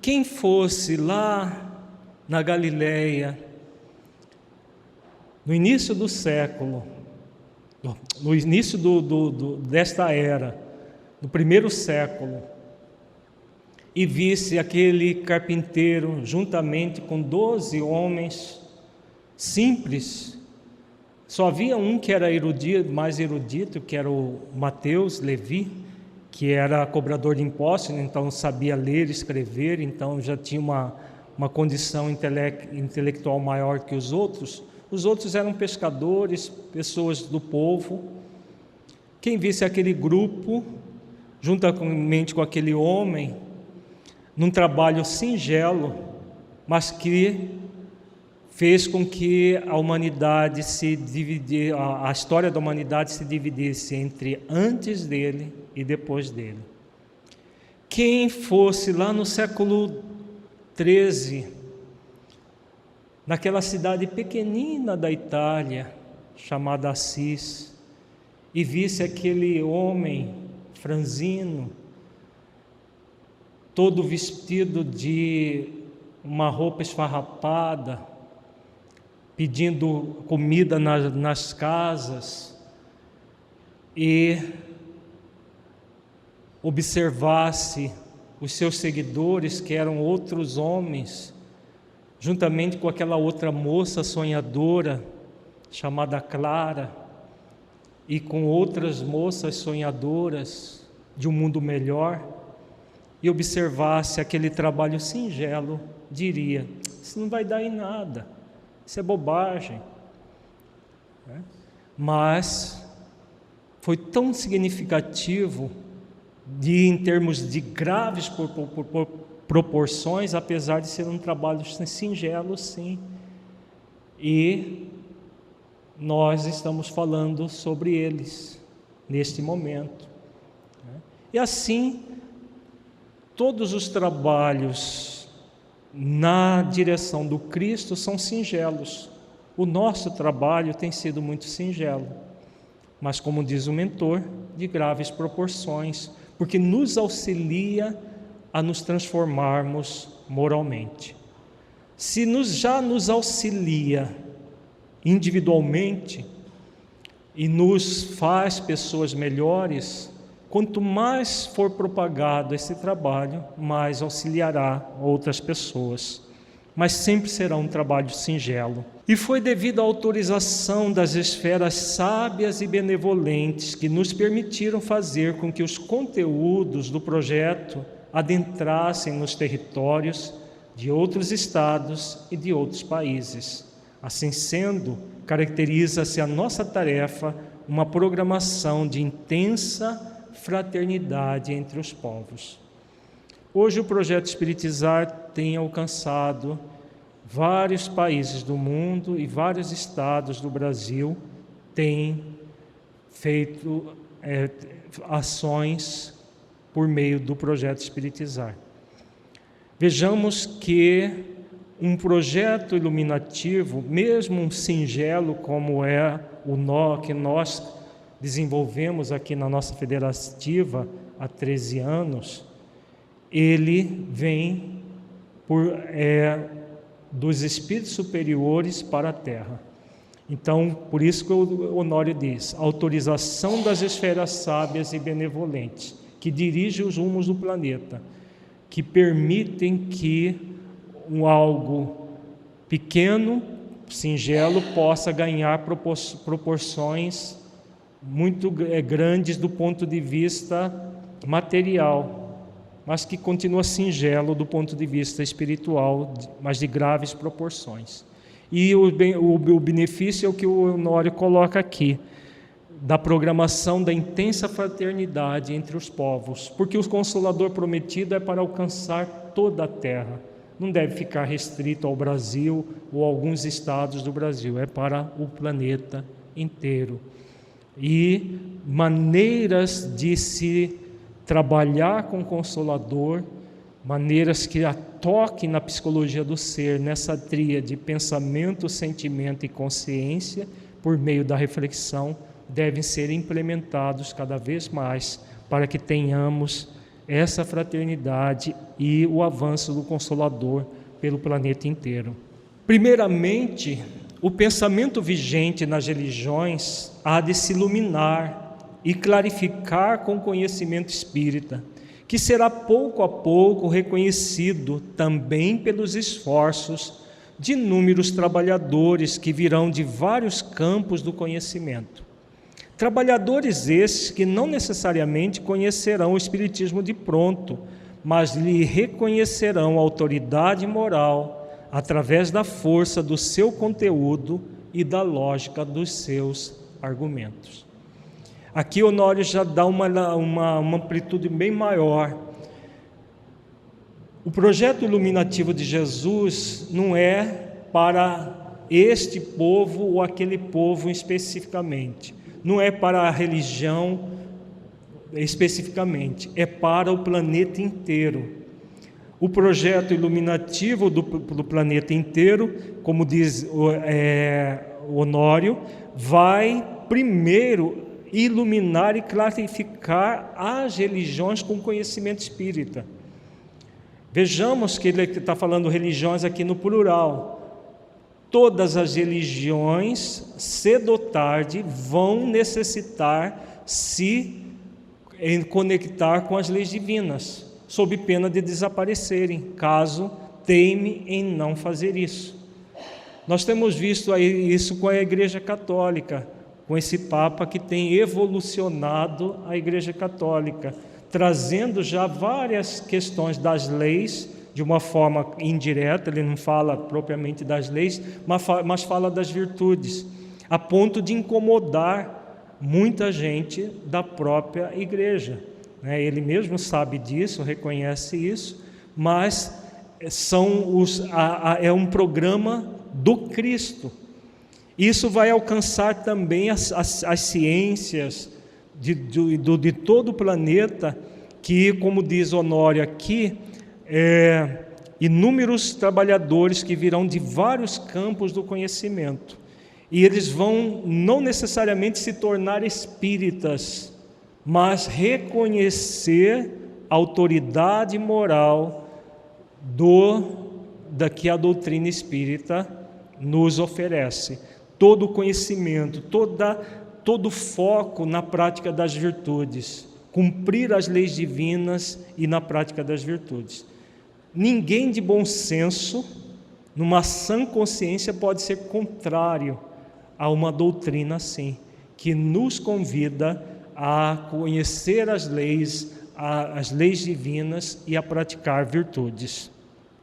Quem fosse lá na Galileia, no início do século, no início desta era, no primeiro século, e visse aquele carpinteiro juntamente com 12 homens simples, só havia um que era erudito, mais erudito, que era o Mateus Levi, que era cobrador de impostos, então sabia ler e escrever, então já tinha uma condição intelectual maior que os outros. Os outros eram pescadores, pessoas do povo. Quem visse aquele grupo, juntamente com aquele homem, num trabalho singelo, mas que fez com que a humanidade a história da humanidade se dividisse entre antes dele e depois dele. Quem fosse lá no século XIII, naquela cidade pequenina da Itália, chamada Assis, e visse aquele homem franzino, todo vestido de uma roupa esfarrapada, pedindo comida nas casas, e observasse os seus seguidores, que eram outros homens, juntamente com aquela outra moça sonhadora, chamada Clara, e com outras moças sonhadoras de um mundo melhor, e observasse aquele trabalho singelo, diria: isso não vai dar em nada, isso é bobagem. Mas foi tão significativo, em termos de graves proporções, apesar de ser um trabalho singelo, sim. E nós estamos falando sobre eles neste momento. E assim, todos os trabalhos na direção do Cristo são singelos. O nosso trabalho tem sido muito singelo, mas, como diz o mentor, de graves proporções, porque nos auxilia a nos transformarmos moralmente. Se já nos auxilia individualmente e nos faz pessoas melhores, quanto mais for propagado esse trabalho, mais auxiliará outras pessoas. Mas sempre será um trabalho singelo. E foi devido à autorização das esferas sábias e benevolentes que nos permitiram fazer com que os conteúdos do projeto adentrassem nos territórios de outros estados e de outros países. Assim sendo, caracteriza-se a nossa tarefa uma programação de intensa fraternidade entre os povos. Hoje o projeto Espiritizar tem alcançado vários países do mundo e vários estados do Brasil têm feito ações por meio do projeto Espiritizar. Vejamos que um projeto iluminativo, mesmo um singelo como é o que nós desenvolvemos aqui na nossa federativa há 13 anos, ele vem dos espíritos superiores para a Terra. Então, por isso que o Honório diz: autorização das esferas sábias e benevolentes, que dirigem os rumos do planeta, que permitem que algo pequeno, singelo, possa ganhar proporções muito grandes do ponto de vista material, mas que continua singelo do ponto de vista espiritual, mas de graves proporções. E o benefício é o que o Honório coloca aqui, da programação da intensa fraternidade entre os povos, porque o Consolador prometido é para alcançar toda a terra, não deve ficar restrito ao Brasil ou a alguns estados do Brasil, é para o planeta inteiro. E maneiras de se trabalhar com o Consolador, maneiras que toquem na psicologia do ser, nessa tríade pensamento, sentimento e consciência, por meio da reflexão, devem ser implementados cada vez mais para que tenhamos essa fraternidade e o avanço do Consolador pelo planeta inteiro. Primeiramente, o pensamento vigente nas religiões há de se iluminar e clarificar com o conhecimento espírita, que será pouco a pouco reconhecido também pelos esforços de inúmeros trabalhadores que virão de vários campos do conhecimento. Trabalhadores esses que não necessariamente conhecerão o Espiritismo de pronto, mas lhe reconhecerão a autoridade moral através da força do seu conteúdo e da lógica dos seus argumentos. Aqui Honório já dá uma amplitude bem maior. O projeto iluminativo de Jesus não é para este povo ou aquele povo especificamente, não é para a religião especificamente, é para o planeta inteiro. O projeto iluminativo do planeta inteiro, como diz o Honório, vai primeiro iluminar e clarificar as religiões com conhecimento espírita. Vejamos que ele está falando religiões aqui no plural. Todas as religiões, cedo ou tarde, vão necessitar se conectar com as leis divinas, sob pena de desaparecerem, caso teime em não fazer isso. Nós temos visto aí isso com a Igreja Católica, com esse Papa que tem evolucionado a Igreja Católica, trazendo já várias questões das leis, de uma forma indireta, ele não fala propriamente das leis, mas fala das virtudes, a ponto de incomodar muita gente da própria igreja. Ele mesmo sabe disso, reconhece isso, mas é um programa do Cristo. Isso vai alcançar também as ciências de todo o planeta, que, como diz Honório aqui, inúmeros trabalhadores que virão de vários campos do conhecimento, e eles vão não necessariamente se tornar espíritas, mas reconhecer a autoridade moral da que a doutrina espírita nos oferece. Todo o conhecimento, todo o foco na prática das virtudes, cumprir as leis divinas e na prática das virtudes. Ninguém de bom senso, numa sã consciência, pode ser contrário a uma doutrina assim, que nos convida a conhecer as leis divinas e a praticar virtudes.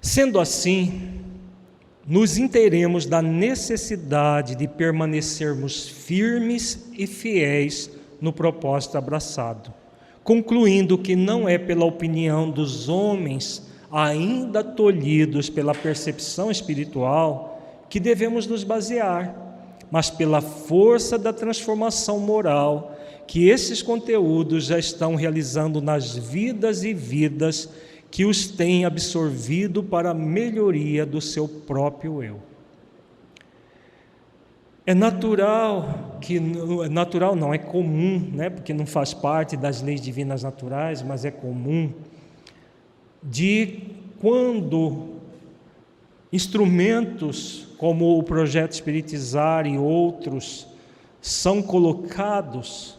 Sendo assim, nos inteiremos da necessidade de permanecermos firmes e fiéis no propósito abraçado, concluindo que não é pela opinião dos homens ainda tolhidos pela percepção espiritual que devemos nos basear, mas pela força da transformação moral que esses conteúdos já estão realizando nas vidas e vidas que os têm absorvido para a melhoria do seu próprio eu. É comum, porque não faz parte das leis divinas naturais, mas é comum, de quando instrumentos como o Projeto Espiritizar e outros são colocados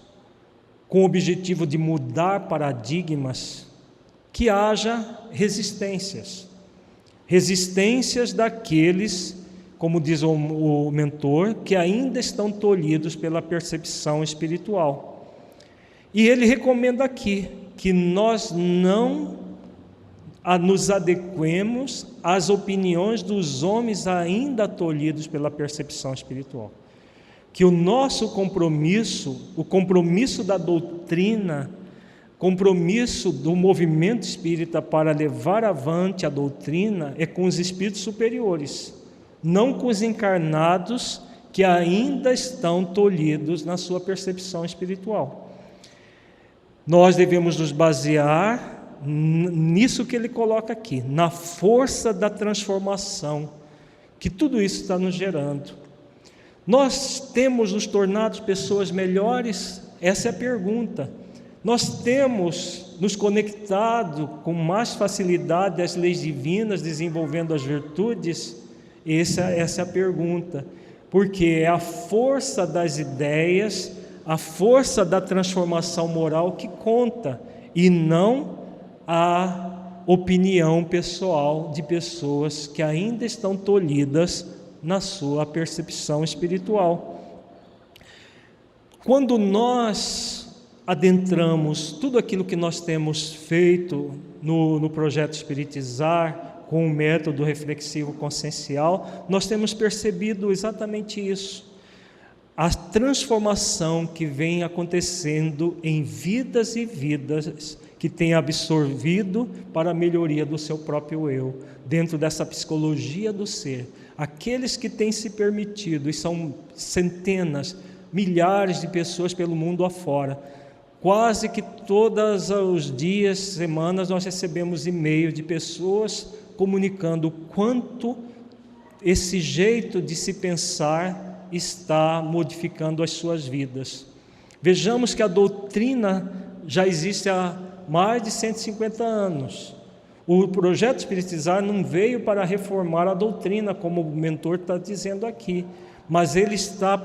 com o objetivo de mudar paradigmas, que haja resistências daqueles como diz o mentor, que ainda estão tolhidos pela percepção espiritual. E ele recomenda aqui que nós não nos adequemos às opiniões dos homens ainda tolhidos pela percepção espiritual. Que o nosso compromisso, o compromisso da doutrina, compromisso do movimento espírita para levar avante a doutrina é com os espíritos superiores, não com os encarnados que ainda estão tolhidos na sua percepção espiritual. Nós devemos nos basear nisso que ele coloca aqui, na força da transformação, que tudo isso está nos gerando. Nós temos nos tornado pessoas melhores? Essa é a pergunta. Nós temos nos conectado com mais facilidade às leis divinas, desenvolvendo as virtudes? Essa é a pergunta, porque é a força das ideias, a força da transformação moral que conta, e não a opinião pessoal de pessoas que ainda estão tolhidas na sua percepção espiritual. Quando nós adentramos tudo aquilo que nós temos feito no projeto Espiritizar, com o método reflexivo consciencial, nós temos percebido exatamente isso. A transformação que vem acontecendo em vidas e vidas que têm absorvido para a melhoria do seu próprio eu, dentro dessa psicologia do ser. Aqueles que têm se permitido, e são centenas, milhares de pessoas pelo mundo afora, quase que todos os dias, semanas, nós recebemos e-mails de pessoas comunicando o quanto esse jeito de se pensar está modificando as suas vidas. Vejamos que a doutrina já existe há mais de 150 anos. O projeto Espiritizar não veio para reformar a doutrina, como o mentor está dizendo aqui, mas ele está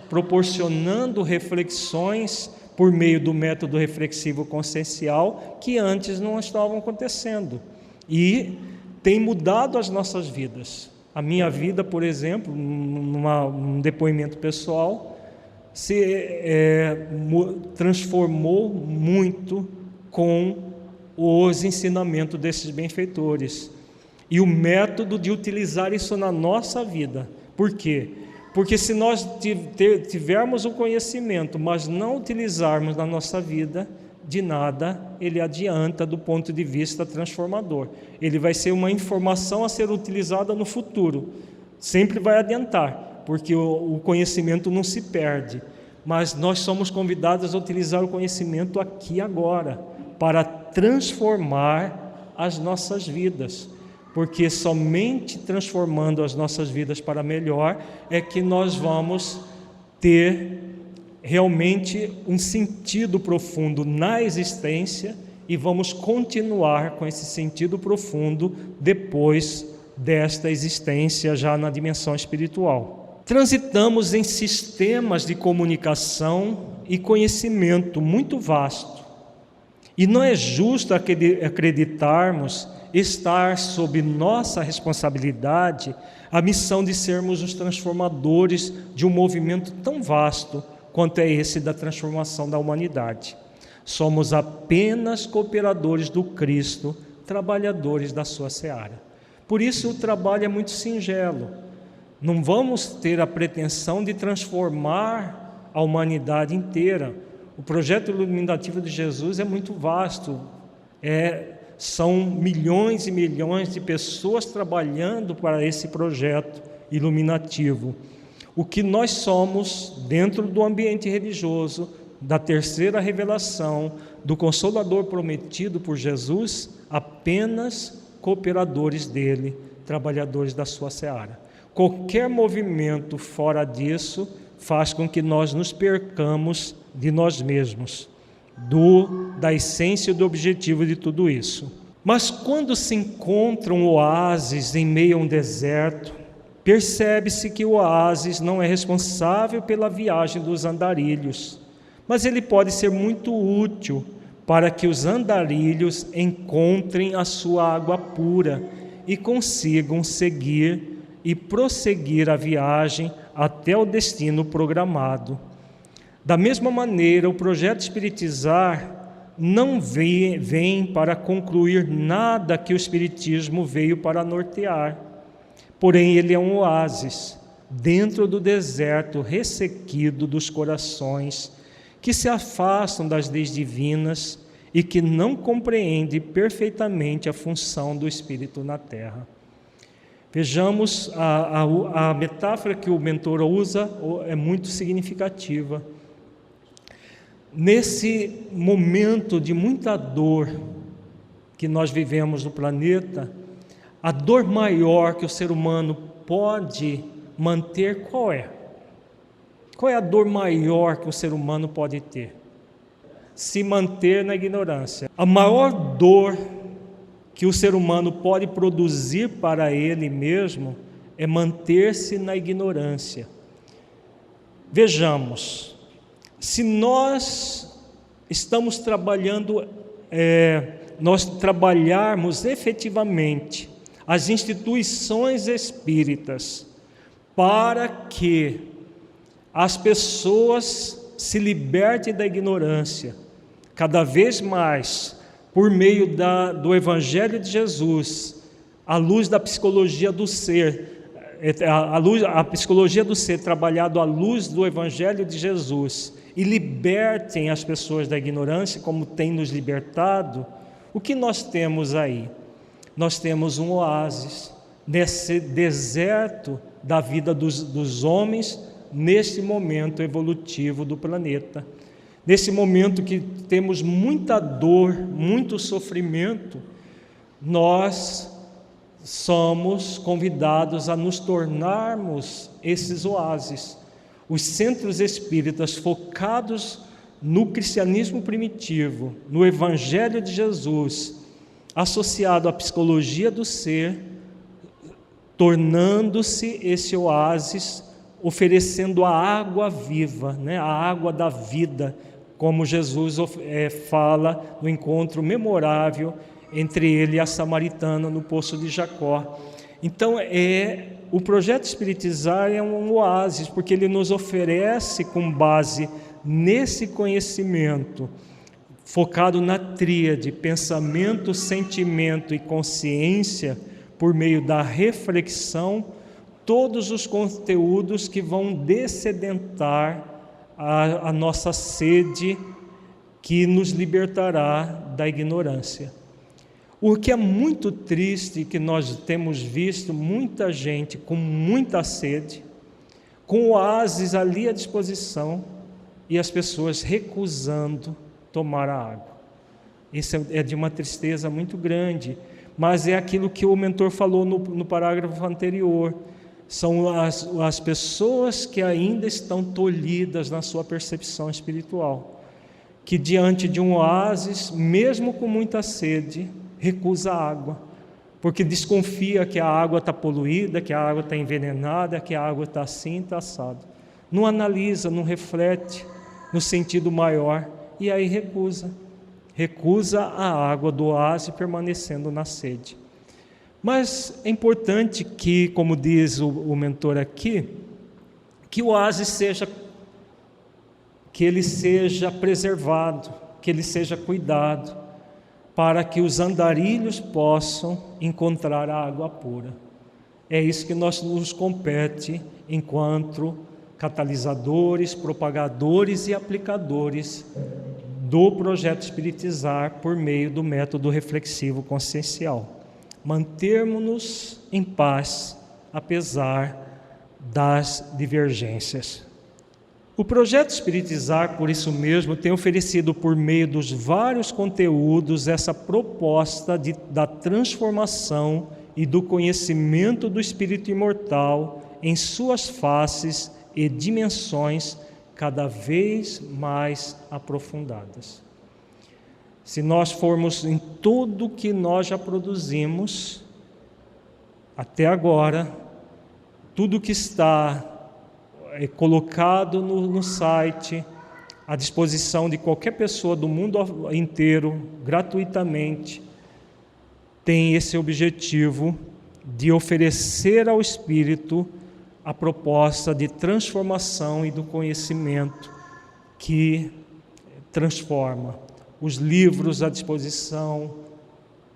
proporcionando reflexões por meio do método reflexivo consciencial que antes não estavam acontecendo. E tem mudado as nossas vidas. A minha vida, por exemplo, num depoimento pessoal, se transformou muito com os ensinamentos desses benfeitores. E o método de utilizar isso na nossa vida. Por quê? Porque se nós tivermos o conhecimento, mas não utilizarmos na nossa vida, de nada ele adianta do ponto de vista transformador. Ele vai ser uma informação a ser utilizada no futuro. Sempre vai adiantar, porque o conhecimento não se perde. Mas nós somos convidados a utilizar o conhecimento aqui e agora, para transformar as nossas vidas. Porque somente transformando as nossas vidas para melhor é que nós vamos ter realmente um sentido profundo na existência e vamos continuar com esse sentido profundo depois desta existência já na dimensão espiritual. Transitamos em sistemas de comunicação e conhecimento muito vasto e não é justo acreditarmos estar sob nossa responsabilidade a missão de sermos os transformadores de um movimento tão vasto quanto é esse da transformação da humanidade. Somos apenas cooperadores do Cristo, trabalhadores da sua seara. Por isso o trabalho é muito singelo. Não vamos ter a pretensão de transformar a humanidade inteira. O projeto iluminativo de Jesus é muito vasto. São milhões e milhões de pessoas trabalhando para esse projeto iluminativo. O que nós somos dentro do ambiente religioso, da terceira revelação, do Consolador prometido por Jesus, apenas cooperadores dele, trabalhadores da sua seara. Qualquer movimento fora disso faz com que nós nos percamos de nós mesmos, da essência e do objetivo de tudo isso. Mas quando se encontra um oásis em meio a um deserto, percebe-se que o oásis não é responsável pela viagem dos andarilhos, mas ele pode ser muito útil para que os andarilhos encontrem a sua água pura e consigam seguir e prosseguir a viagem até o destino programado. Da mesma maneira, o projeto Espiritizar não vem para concluir nada que o Espiritismo veio para nortear. Porém, ele é um oásis dentro do deserto ressequido dos corações que se afastam das leis divinas e que não compreendem perfeitamente a função do Espírito na Terra. Vejamos, a metáfora que o mentor usa é muito significativa. Nesse momento de muita dor que nós vivemos no planeta, a dor maior que o ser humano pode manter, qual é? Qual é a dor maior que o ser humano pode ter? Se manter na ignorância. A maior dor que o ser humano pode produzir para ele mesmo é manter-se na ignorância. Vejamos, se nós estamos trabalhando, nós trabalharmos efetivamente as instituições espíritas para que as pessoas se libertem da ignorância, cada vez mais, por meio do Evangelho de Jesus, à luz da psicologia do ser, a psicologia do ser trabalhado à luz do Evangelho de Jesus, e libertem as pessoas da ignorância, como tem nos libertado, o que nós temos aí? Nós temos um oásis nesse deserto da vida dos homens, neste momento evolutivo do planeta. Nesse momento que temos muita dor, muito sofrimento, nós somos convidados a nos tornarmos esses oásis. Os centros espíritas focados no cristianismo primitivo, no Evangelho de Jesus, associado à psicologia do ser, tornando-se esse oásis, oferecendo a água viva, a água da vida, como Jesus fala no encontro memorável entre ele e a samaritana no Poço de Jacó. Então, o projeto Espiritizar é um oásis, porque ele nos oferece, com base nesse conhecimento, focado na tríade, pensamento, sentimento e consciência, por meio da reflexão, todos os conteúdos que vão dessedentar a nossa sede, que nos libertará da ignorância. O que é muito triste, que nós temos visto muita gente com muita sede, com oásis ali à disposição, e as pessoas recusando tomar a água. Isso é de uma tristeza muito grande, mas é aquilo que o mentor falou no parágrafo anterior. São as pessoas que ainda estão tolhidas na sua percepção espiritual, que diante de um oásis, mesmo com muita sede, recusa a água, porque desconfia que a água está poluída, que a água está envenenada, que a água está assim, está assado. Não analisa, não reflete no sentido maior, e aí recusa a água do oásis, permanecendo na sede. Mas é importante que, como diz o mentor aqui, que o oásis seja preservado, que ele seja cuidado, para que os andarilhos possam encontrar a água pura. É isso que nos compete enquanto catalisadores, propagadores e aplicadores do projeto Espiritizar por meio do método reflexivo consciencial. Mantermos-nos em paz, apesar das divergências. O projeto Espiritizar, por isso mesmo, tem oferecido por meio dos vários conteúdos essa proposta da transformação e do conhecimento do espírito imortal em suas faces e dimensões cada vez mais aprofundadas. Se nós formos em tudo que nós já produzimos até agora, tudo que está colocado no site, à disposição de qualquer pessoa do mundo inteiro, gratuitamente, tem esse objetivo de oferecer ao Espírito a proposta de transformação e do conhecimento que transforma. Os livros à disposição,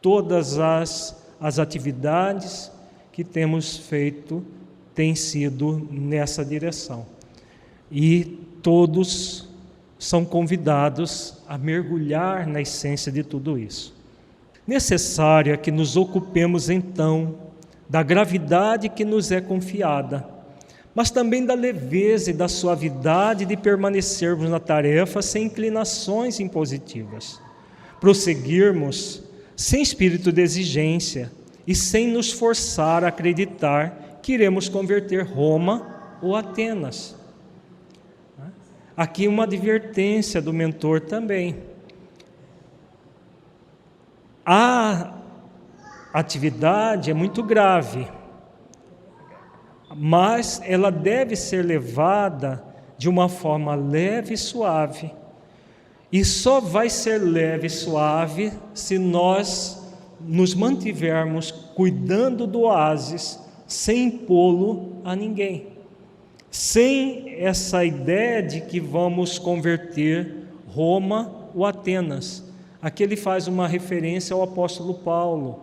todas as atividades que temos feito têm sido nessa direção. E todos são convidados a mergulhar na essência de tudo isso. Necessário é que nos ocupemos, então, da gravidade que nos é confiada, mas também da leveza e da suavidade de permanecermos na tarefa sem inclinações impositivas. Prosseguirmos sem espírito de exigência e sem nos forçar a acreditar que iremos converter Roma ou Atenas. Aqui uma advertência do mentor também. A atividade é muito grave, mas ela deve ser levada de uma forma leve e suave. E só vai ser leve e suave se nós nos mantivermos cuidando do oásis, sem impô-lo a ninguém. Sem essa ideia de que vamos converter Roma ou Atenas. Aqui ele faz uma referência ao apóstolo Paulo.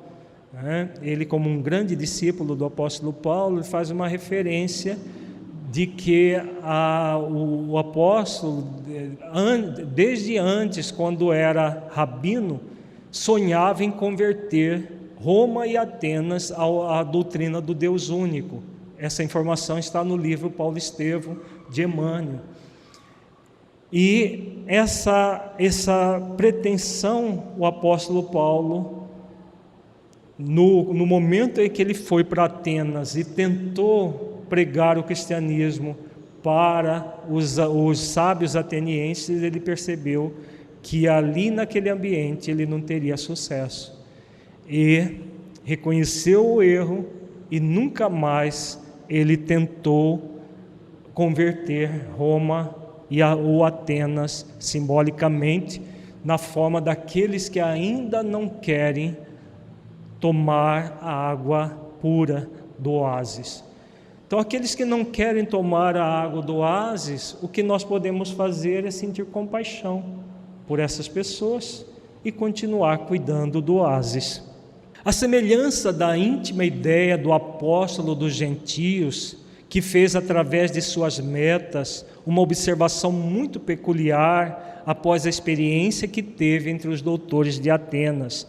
Ele, como um grande discípulo do apóstolo Paulo, ele faz uma referência de que o apóstolo, desde antes, quando era rabino, sonhava em converter Roma e Atenas à doutrina do Deus único. Essa informação está no livro Paulo Estevão, de Emmanuel. E essa pretensão, o apóstolo Paulo, no momento em que ele foi para Atenas e tentou pregar o cristianismo para os sábios atenienses, ele percebeu que ali naquele ambiente ele não teria sucesso. E reconheceu o erro e nunca mais ele tentou converter Roma ou Atenas simbolicamente na forma daqueles que ainda não querem tomar a água pura do oásis. Então, aqueles que não querem tomar a água do oásis, o que nós podemos fazer é sentir compaixão por essas pessoas e continuar cuidando do oásis. A semelhança da íntima ideia do apóstolo dos gentios, que fez através de suas metas uma observação muito peculiar após a experiência que teve entre os doutores de Atenas.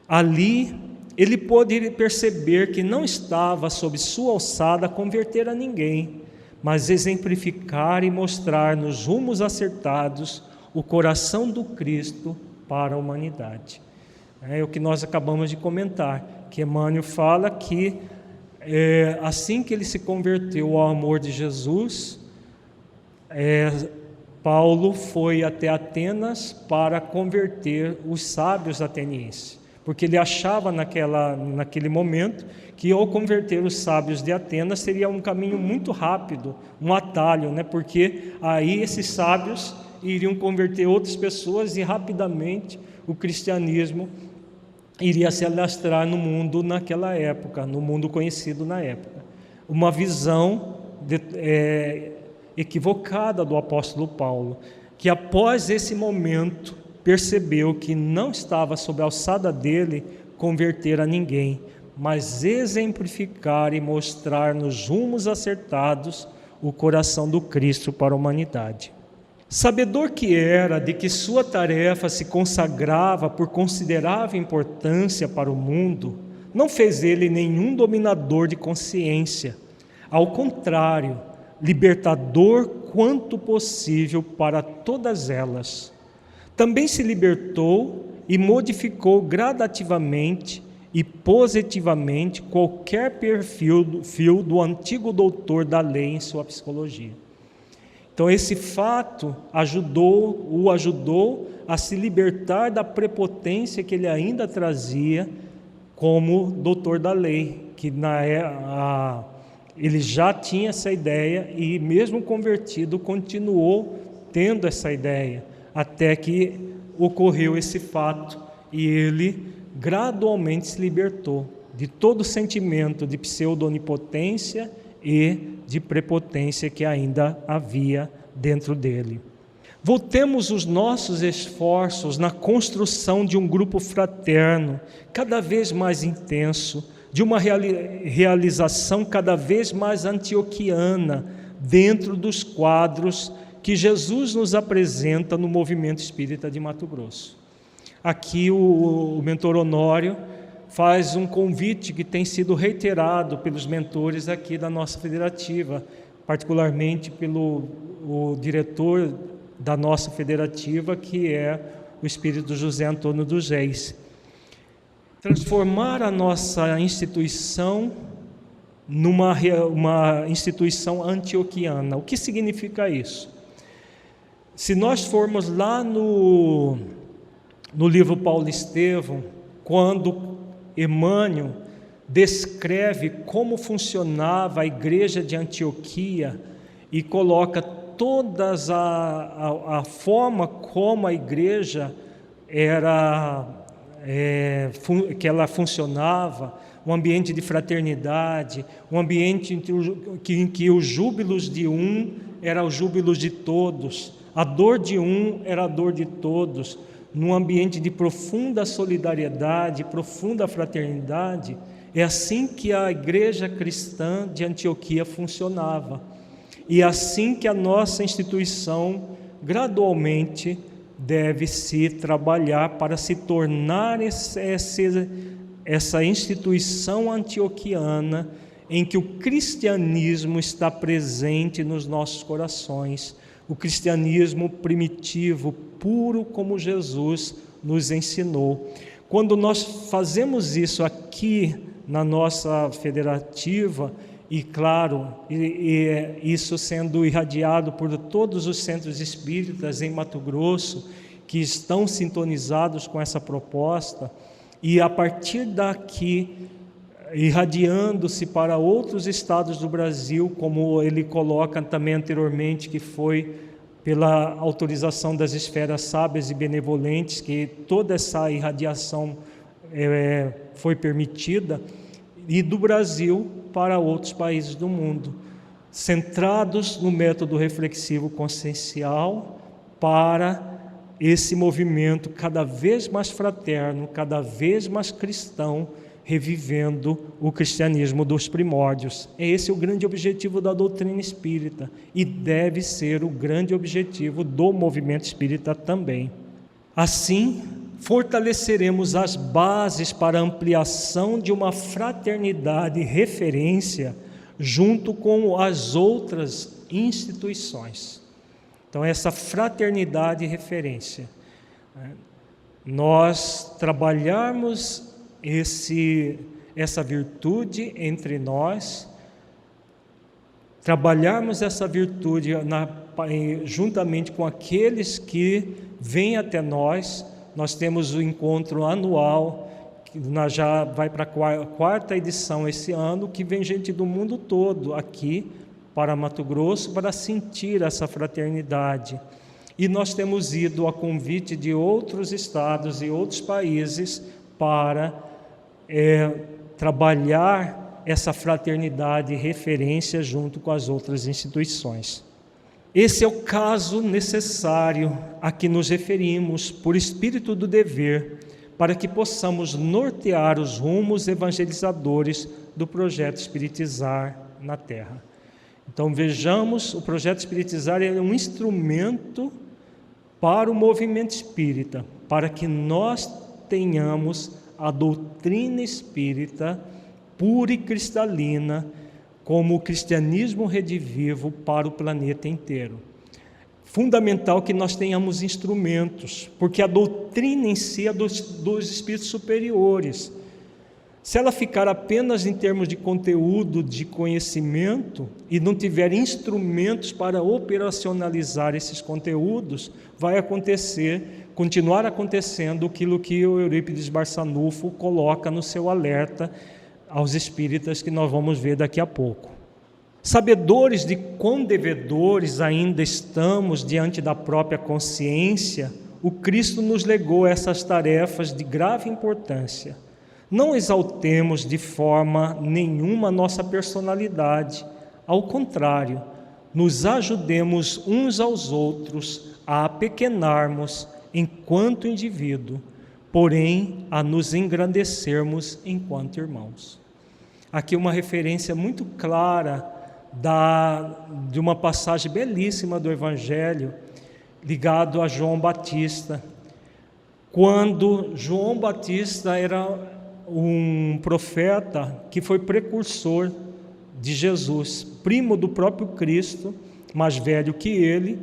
Ali, ele pôde perceber que não estava sob sua alçada converter a ninguém, mas exemplificar e mostrar nos rumos acertados o coração do Cristo para a humanidade. É o que nós acabamos de comentar, que Emmanuel fala que assim que ele se converteu ao amor de Jesus, Paulo foi até Atenas para converter os sábios atenienses, porque ele achava naquele momento que ao converter os sábios de Atenas seria um caminho muito rápido, um atalho, porque aí esses sábios iriam converter outras pessoas e rapidamente o cristianismo iria se alastrar no mundo naquela época, no mundo conhecido na época. Uma visão equivocada do apóstolo Paulo, que após esse momento percebeu que não estava sob a alçada dele converter a ninguém, mas exemplificar e mostrar nos rumos acertados o coração do Cristo para a humanidade. Sabedor que era de que sua tarefa se consagrava por considerável importância para o mundo, não fez ele nenhum dominador de consciência. Ao contrário, libertador quanto possível para todas elas. Também se libertou e modificou gradativamente e positivamente qualquer perfil do antigo doutor da lei em sua psicologia. Então esse fato o ajudou a se libertar da prepotência que ele ainda trazia como doutor da lei, que ele já tinha essa ideia e mesmo convertido continuou tendo essa ideia, até que ocorreu esse fato e ele gradualmente se libertou de todo sentimento de pseudo-onipotência e de prepotência que ainda havia dentro dele. Voltemos os nossos esforços na construção de um grupo fraterno cada vez mais intenso, de uma realização cada vez mais antioquiana dentro dos quadros que Jesus nos apresenta no movimento espírita de Mato Grosso. Aqui o mentor Honório faz um convite que tem sido reiterado pelos mentores aqui da nossa federativa, particularmente pelo diretor da nossa federativa, que é o espírito José Antônio dos Reis. Transformar a nossa instituição numa uma instituição antioquiana. O que significa isso? Se nós formos lá no livro Paulo Estevão, quando Emmanuel descreve como funcionava a igreja de Antioquia e coloca todas a forma como a igreja que ela funcionava, um ambiente de fraternidade, um ambiente em que os júbilos de um eram os júbilos de todos, a dor de um era a dor de todos, num ambiente de profunda solidariedade, profunda fraternidade. É assim que a igreja cristã de Antioquia funcionava. E é assim que a nossa instituição gradualmente deve se trabalhar para se tornar essa instituição antioquiana em que o cristianismo está presente nos nossos corações, o cristianismo primitivo, puro, como Jesus nos ensinou. Quando nós fazemos isso aqui na nossa federativa, e claro, isso sendo irradiado por todos os centros espíritas em Mato Grosso, que estão sintonizados com essa proposta, e a partir daqui, irradiando-se para outros estados do Brasil, como ele coloca também anteriormente, que foi pela autorização das esferas sábias e benevolentes, que toda essa irradiação foi permitida, e do Brasil para outros países do mundo, centrados no método reflexivo consciencial para esse movimento cada vez mais fraterno, cada vez mais cristão, revivendo o cristianismo dos primórdios. Esse é o grande objetivo da doutrina espírita e deve ser o grande objetivo do movimento espírita também. Assim, fortaleceremos as bases para a ampliação de uma fraternidade referência junto com as outras instituições. Então, essa fraternidade referência, nós trabalharmos essa virtude entre nós, trabalharmos essa virtude juntamente com aqueles que vêm até nós. Nós temos o encontro anual, que já vai para a quarta edição esse ano, que vem gente do mundo todo aqui para Mato Grosso para sentir essa fraternidade. E nós temos ido a convite de outros estados e outros países para trabalhar essa fraternidade e referência junto com as outras instituições. Esse é o caso necessário a que nos referimos por espírito do dever, para que possamos nortear os rumos evangelizadores do projeto Espiritizar na Terra. Então vejamos, o projeto Espiritizar é um instrumento para o movimento espírita, para que nós tenhamos a doutrina espírita pura e cristalina, como o cristianismo redivivo para o planeta inteiro. Fundamental que nós tenhamos instrumentos, porque a doutrina em si é dos espíritos superiores. Se ela ficar apenas em termos de conteúdo, de conhecimento, e não tiver instrumentos para operacionalizar esses conteúdos, vai continuar acontecendo aquilo que o Eurípides Barçanufo coloca no seu alerta aos espíritas, que nós vamos ver daqui a pouco. Sabedores de quão devedores ainda estamos diante da própria consciência, o Cristo nos legou essas tarefas de grave importância. Não exaltemos de forma nenhuma nossa personalidade, ao contrário, nos ajudemos uns aos outros a apequenarmos enquanto indivíduo, porém a nos engrandecermos enquanto irmãos. Aqui uma referência muito clara de uma passagem belíssima do Evangelho, ligado a João Batista. Quando João Batista era um profeta que foi precursor de Jesus, primo do próprio Cristo, mais velho que ele.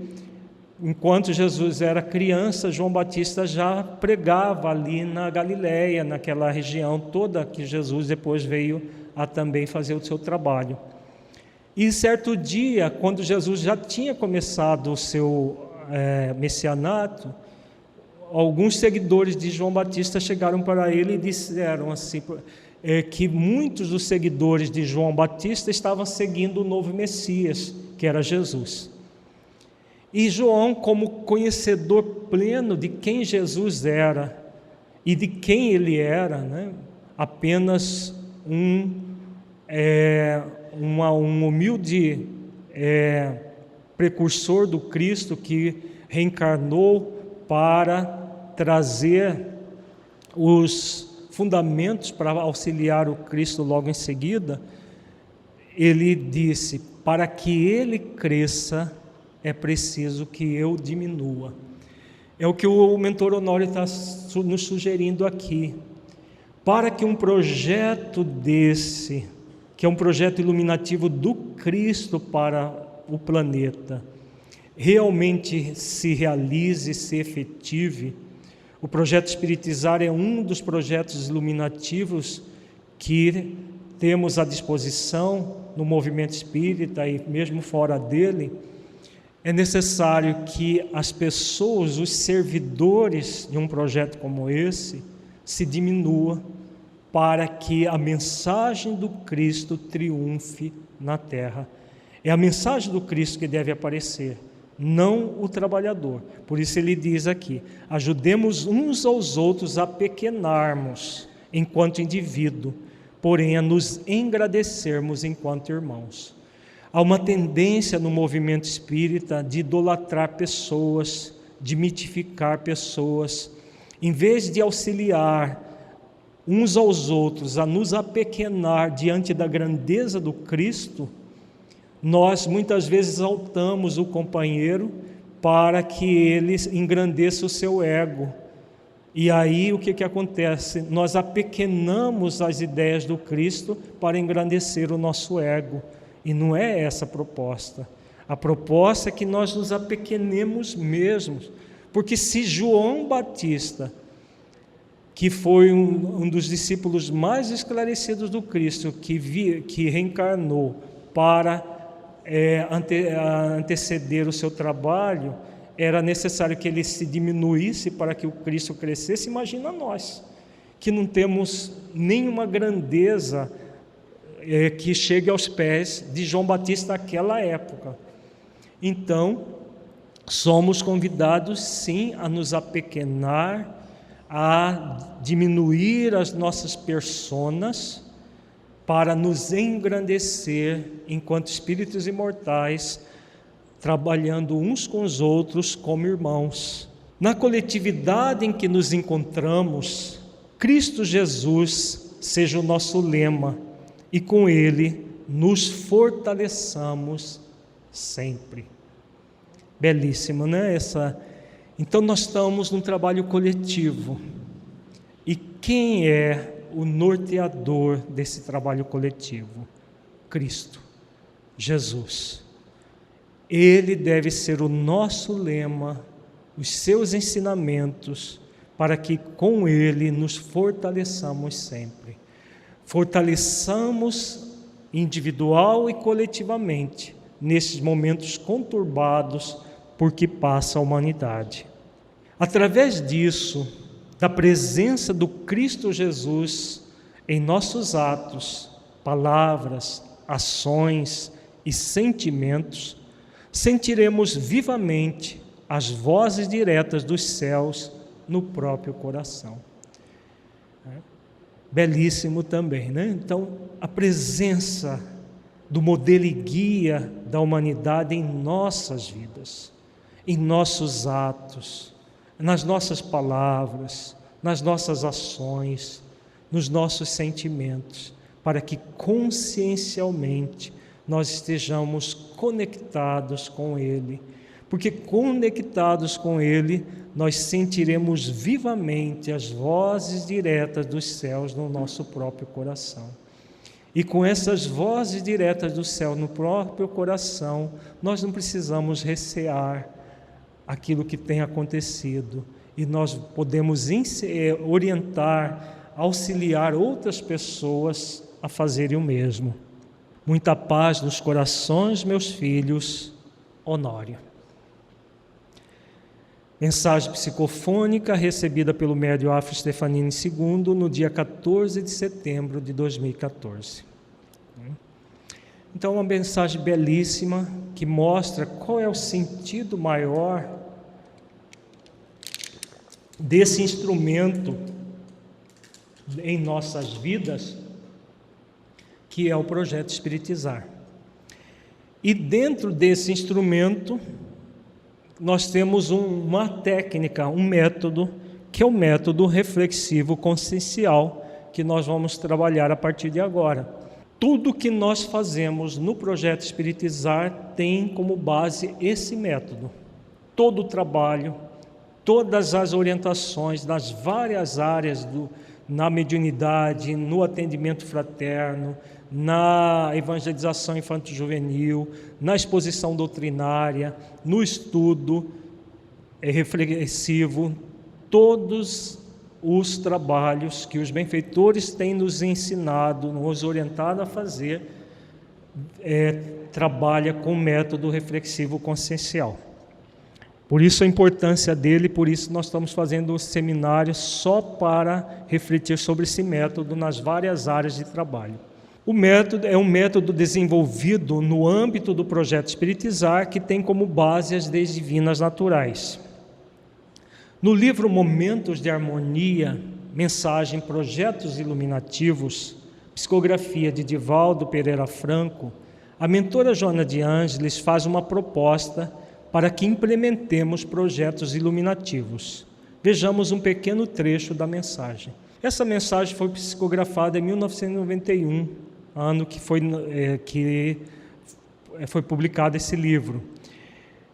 Enquanto Jesus era criança, João Batista já pregava ali na Galileia, naquela região toda que Jesus depois veio a também fazer o seu trabalho. E certo dia, quando Jesus já tinha começado o seu messianato, alguns seguidores de João Batista chegaram para ele e disseram assim, que muitos dos seguidores de João Batista estavam seguindo o novo Messias, que era Jesus. E João, como conhecedor pleno de quem Jesus era e de quem ele era, né, apenas um humilde precursor do Cristo que reencarnou para trazer os fundamentos para auxiliar o Cristo logo em seguida, ele disse: para que ele cresça, é preciso que eu diminua. É o que o mentor Honório está nos sugerindo aqui. Para que um projeto desse, que é um projeto iluminativo do Cristo para o planeta, realmente se realize, se efetive, o projeto Espiritizar é um dos projetos iluminativos que temos à disposição no movimento espírita e mesmo fora dele. É necessário que as pessoas, os servidores de um projeto como esse, se diminua para que a mensagem do Cristo triunfe na Terra. É a mensagem do Cristo que deve aparecer, não o trabalhador. Por isso ele diz aqui: ajudemos uns aos outros a pequenarmos enquanto indivíduo, porém a nos engrandecermos enquanto irmãos. Há uma tendência no movimento espírita de idolatrar pessoas, de mitificar pessoas, em vez de auxiliar uns aos outros a nos apequenar diante da grandeza do Cristo. Nós muitas vezes exaltamos o companheiro para que ele engrandeça o seu ego. E aí o que acontece? Nós apequenamos as ideias do Cristo para engrandecer o nosso ego. E não é essa a proposta. A proposta é que nós nos apequenemos mesmos. Porque se João Batista, que foi um dos discípulos mais esclarecidos do Cristo, que reencarnou para anteceder o seu trabalho, era necessário que ele se diminuísse para que o Cristo crescesse. Imagina nós, que não temos nenhuma grandeza que chegue aos pés de João Batista naquela época. Então, somos convidados sim a nos apequenar, a diminuir as nossas personas, para nos engrandecer enquanto espíritos imortais, trabalhando uns com os outros como irmãos. Na coletividade em que nos encontramos, Cristo Jesus seja o nosso lema, e com ele nos fortaleçamos sempre. Belíssimo, né? Então nós estamos num trabalho coletivo. E quem é o norteador desse trabalho coletivo? Cristo, Jesus. Ele deve ser o nosso lema, os seus ensinamentos, para que com ele nos fortaleçamos sempre. Fortaleçamos individual e coletivamente nesses momentos conturbados por que passa a humanidade. Através disso, da presença do Cristo Jesus em nossos atos, palavras, ações e sentimentos, sentiremos vivamente as vozes diretas dos céus no próprio coração. belíssimo também, né? Então, a presença do modelo e guia da humanidade em nossas vidas, em nossos atos, nas nossas palavras, nas nossas ações, nos nossos sentimentos, para que consciencialmente nós estejamos conectados com Ele, porque conectados com Ele, nós sentiremos vivamente as vozes diretas dos céus no nosso próprio coração. E com essas vozes diretas do céu no próprio coração, nós não precisamos recear aquilo que tem acontecido, e nós podemos orientar, auxiliar outras pessoas a fazerem o mesmo. Muita paz nos corações, meus filhos. Honório. Mensagem psicofônica recebida pelo médium Afro Stefanini II no dia 14 de setembro de 2014. Então, uma mensagem belíssima que mostra qual é o sentido maior desse instrumento em nossas vidas, que é o projeto Espiritizar. E dentro desse instrumento, nós temos uma técnica, um método, que é o método reflexivo consciencial, que nós vamos trabalhar a partir de agora. Tudo que nós fazemos no projeto Espiritizar tem como base esse método. Todo o trabalho, todas as orientações nas várias áreas, na mediunidade, no atendimento fraterno, na evangelização infanto-juvenil, na exposição doutrinária, no estudo reflexivo, todos os trabalhos que os benfeitores têm nos ensinado, nos orientado a fazer, trabalha com o método reflexivo consciencial. Por isso a importância dele, por isso nós estamos fazendo um seminário só para refletir sobre esse método nas várias áreas de trabalho. O método é um método desenvolvido no âmbito do projeto Espiritizar, que tem como base as leis divinas naturais. No livro Momentos de Harmonia, Mensagem Projetos Iluminativos, psicografia de Divaldo Pereira Franco, a mentora Joana de Ângeles faz uma proposta para que implementemos projetos iluminativos. Vejamos um pequeno trecho da mensagem. Essa mensagem foi psicografada em 1991, ano que foi publicado esse livro.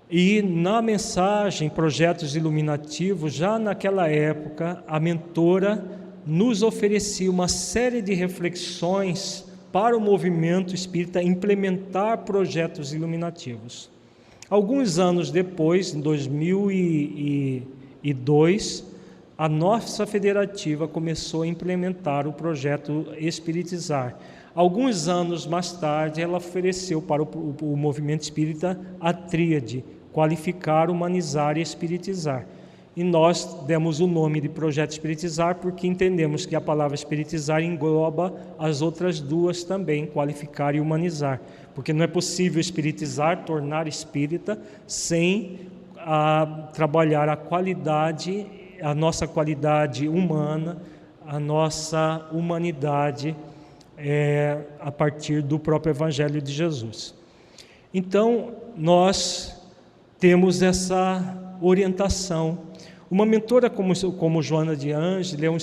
E na mensagem Projetos Iluminativos, já naquela época, a mentora nos oferecia uma série de reflexões para o movimento espírita implementar projetos iluminativos. Alguns anos depois, em 2002, a nossa federativa começou a implementar o projeto Espiritizar. Alguns anos mais tarde, ela ofereceu para o movimento espírita a tríade, qualificar, humanizar e espiritizar. E nós demos o nome de Projeto Espiritizar porque entendemos que a palavra espiritizar engloba as outras duas também, qualificar e humanizar. Porque não é possível espiritizar, tornar espírita, sem trabalhar a qualidade, a nossa qualidade humana, a nossa humanidade, a partir do próprio Evangelho de Jesus. Então, nós temos essa orientação. Uma mentora como Joana de Ângeles é um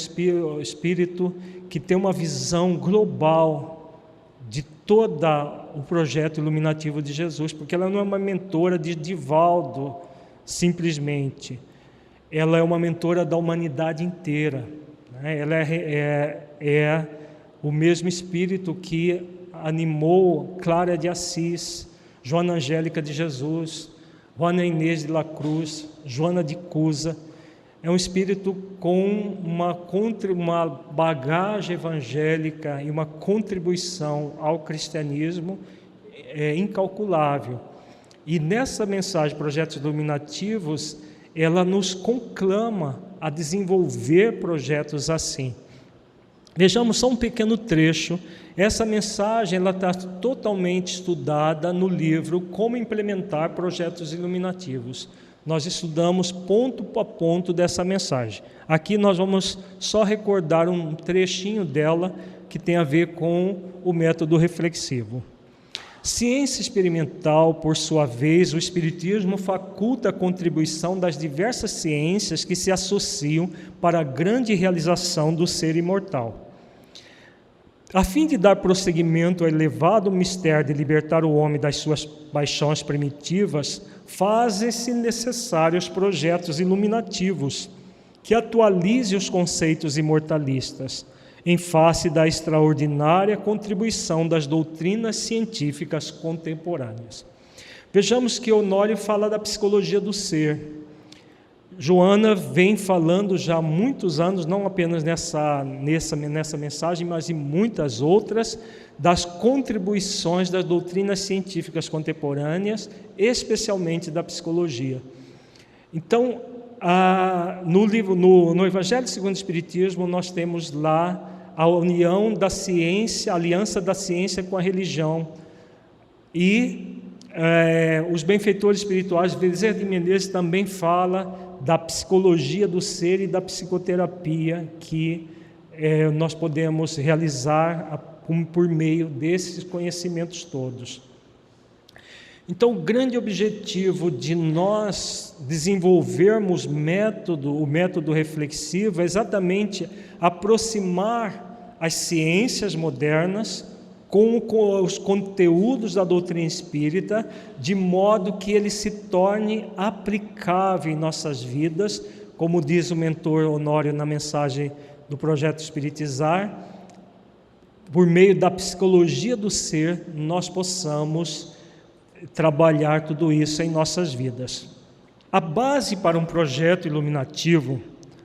espírito que tem uma visão global de todo o projeto iluminativo de Jesus, porque ela não é uma mentora de Divaldo, simplesmente. Ela é uma mentora da humanidade inteira, né? Ela é o mesmo espírito que animou Clara de Assis, Joana Angélica de Jesus, Juana Inês de la Cruz, Joana de Cusa. É um espírito com uma bagagem evangélica e uma contribuição ao cristianismo incalculável. E nessa mensagem, Projetos Iluminativos, ela nos conclama a desenvolver projetos assim. Vejamos só um pequeno trecho. Essa mensagem ela está totalmente estudada no livro Como Implementar Projetos Iluminativos. nós estudamos ponto a ponto dessa mensagem. Aqui nós vamos só recordar um trechinho dela que tem a ver com o método reflexivo. Ciência experimental, por sua vez, o Espiritismo faculta a contribuição das diversas ciências que se associam para a grande realização do ser imortal. A fim de dar prosseguimento ao elevado mistério de libertar o homem das suas paixões primitivas, fazem-se necessários projetos iluminativos que atualizem os conceitos imortalistas, em face da extraordinária contribuição das doutrinas científicas contemporâneas. Vejamos que Honório fala da psicologia do ser. Joana vem falando já há muitos anos, não apenas nessa mensagem, mas em muitas outras, das contribuições das doutrinas científicas contemporâneas, especialmente da psicologia. Então, no Evangelho segundo o Espiritismo, nós temos lá a união da ciência, a aliança da ciência com a religião. E os benfeitores espirituais, Bezerra de Menezes também fala da psicologia do ser e da psicoterapia que nós podemos realizar por meio desses conhecimentos todos. Então, o grande objetivo de nós desenvolvermos o método reflexivo é exatamente aproximar as ciências modernas com os conteúdos da doutrina espírita, de modo que ele se torne aplicável em nossas vidas, como diz o mentor Honório na mensagem do Projeto Espiritizar, por meio da psicologia do ser, nós possamos trabalhar tudo isso em nossas vidas. A base para um projeto iluminativo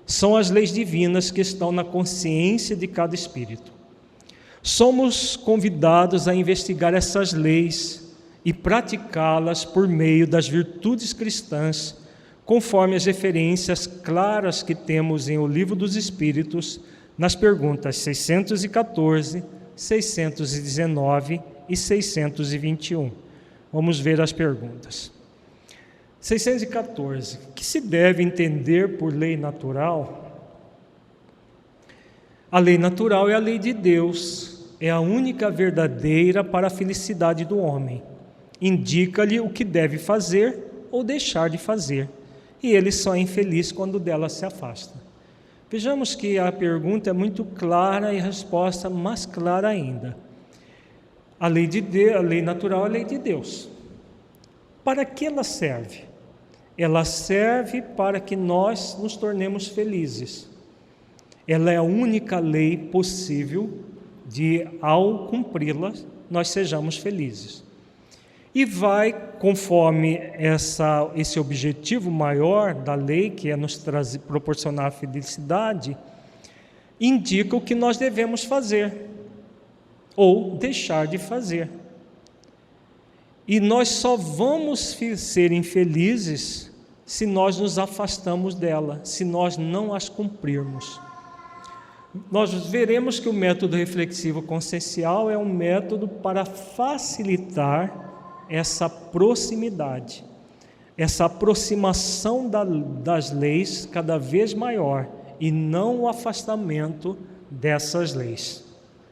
são as leis divinas que estão na consciência de cada espírito. Somos convidados a investigar essas leis e praticá-las por meio das virtudes cristãs, conforme as referências claras que temos em O Livro dos Espíritos, nas perguntas 614, 619 e 621. Vamos ver as perguntas. 614. O que se deve entender por lei natural? A lei natural é a lei de Deus, é a única verdadeira para a felicidade do homem. Indica-lhe o que deve fazer ou deixar de fazer, e ele só é infeliz quando dela se afasta. Vejamos que a pergunta é muito clara e a resposta mais clara ainda. A lei natural é a lei de Deus. Para que ela serve? Ela serve para que nós nos tornemos felizes. Ela é a única lei possível de, ao cumpri-la, nós sejamos felizes. E vai, conforme esse objetivo maior da lei, que é nos proporcionar a felicidade, indica o que nós devemos fazer ou deixar de fazer. E nós só vamos ser infelizes se nós nos afastamos dela, se nós não as cumprirmos. Nós veremos que o método reflexivo consciencial é um método para facilitar essa proximidade, essa aproximação das leis cada vez maior e não o afastamento dessas leis.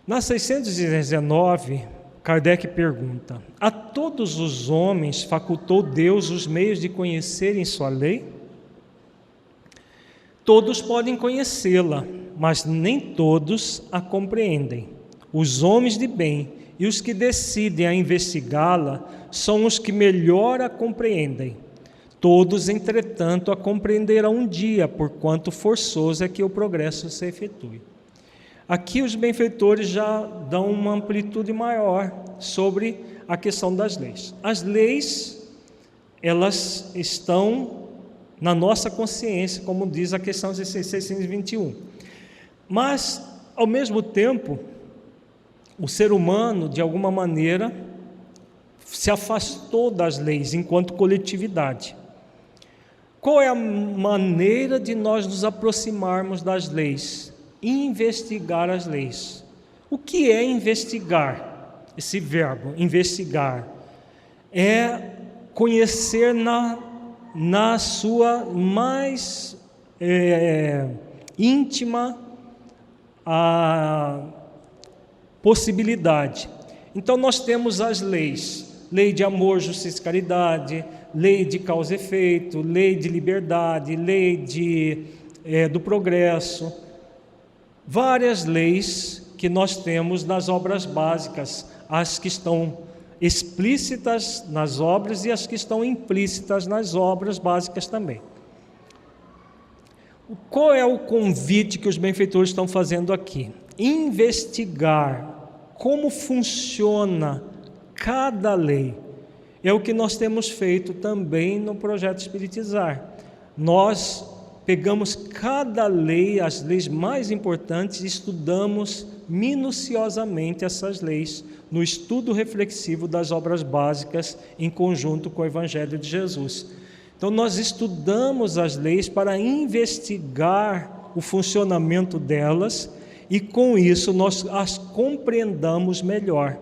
Na 619, Kardec pergunta: a todos os homens facultou Deus os meios de conhecerem sua lei? Todos podem conhecê-la, mas nem todos a compreendem. Os homens de bem e os que decidem a investigá-la são os que melhor a compreendem. Todos, entretanto, a compreenderão um dia, porquanto forçoso é que o progresso se efetue. Aqui os benfeitores já dão uma amplitude maior sobre a questão das leis. As leis, elas estão na nossa consciência, como diz a questão 621. Mas, ao mesmo tempo, o ser humano, de alguma maneira, se afastou das leis enquanto coletividade. Qual é a maneira de nós nos aproximarmos das leis? Investigar as leis. O que é investigar? Esse verbo, investigar, é conhecer na sua mais íntima possibilidade. Então nós temos as leis: lei de amor, justiça e caridade, lei de causa e efeito, lei de liberdade, lei do progresso. Várias leis que nós temos nas obras básicas, as que estão explícitas nas obras e as que estão implícitas nas obras básicas também. Qual é o convite que os benfeitores estão fazendo aqui? Investigar como funciona cada lei. É o que nós temos feito também no projeto Espiritizar. Nós pegamos cada lei, as leis mais importantes, e estudamos minuciosamente essas leis no estudo reflexivo das obras básicas em conjunto com o Evangelho de Jesus. Então nós estudamos as leis para investigar o funcionamento delas e com isso nós as compreendamos melhor.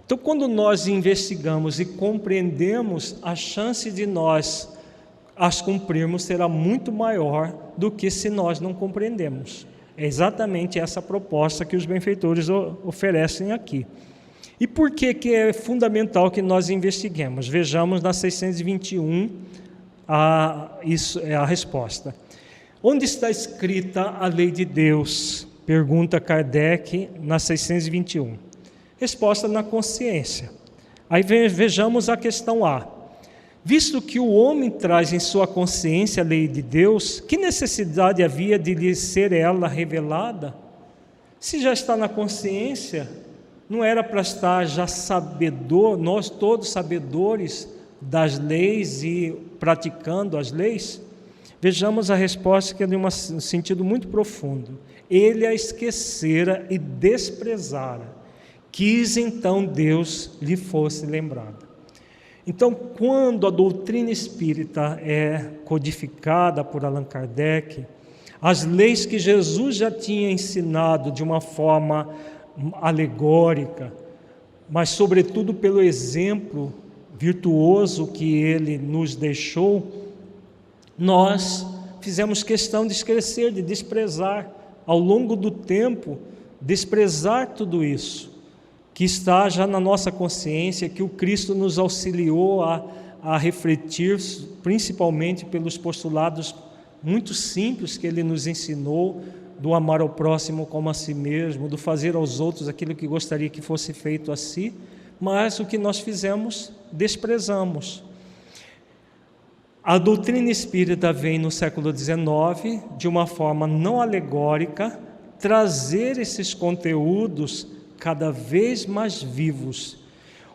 Então quando nós investigamos e compreendemos, a chance de nós as cumprirmos será muito maior do que se nós não compreendemos. É exatamente essa proposta que os benfeitores oferecem aqui. E por que é fundamental que nós investiguemos? Vejamos na 621 isso é a resposta. Onde está escrita a lei de Deus? Pergunta Kardec na 621. Resposta: na consciência. Aí vejamos a questão A. Visto que o homem traz em sua consciência a lei de Deus, que necessidade havia de lhe ser ela revelada? Se já está na consciência, não era para estar já sabedor, nós todos sabedores das leis e praticando as leis? Vejamos a resposta, que é de um sentido muito profundo. Ele a esquecera e desprezara, quis então Deus lhe fosse lembrado. Então, quando a doutrina espírita é codificada por Allan Kardec, as leis que Jesus já tinha ensinado de uma forma alegórica, mas sobretudo pelo exemplo virtuoso que ele nos deixou, nós fizemos questão de esquecer, de desprezar, ao longo do tempo, desprezar tudo isso, que está já na nossa consciência, que o Cristo nos auxiliou a refletir, principalmente pelos postulados muito simples que ele nos ensinou, do amar ao próximo como a si mesmo, do fazer aos outros aquilo que gostaria que fosse feito a si, mas o que nós fizemos, desprezamos. A doutrina espírita vem no século XIX, de uma forma não alegórica, trazer esses conteúdos cada vez mais vivos.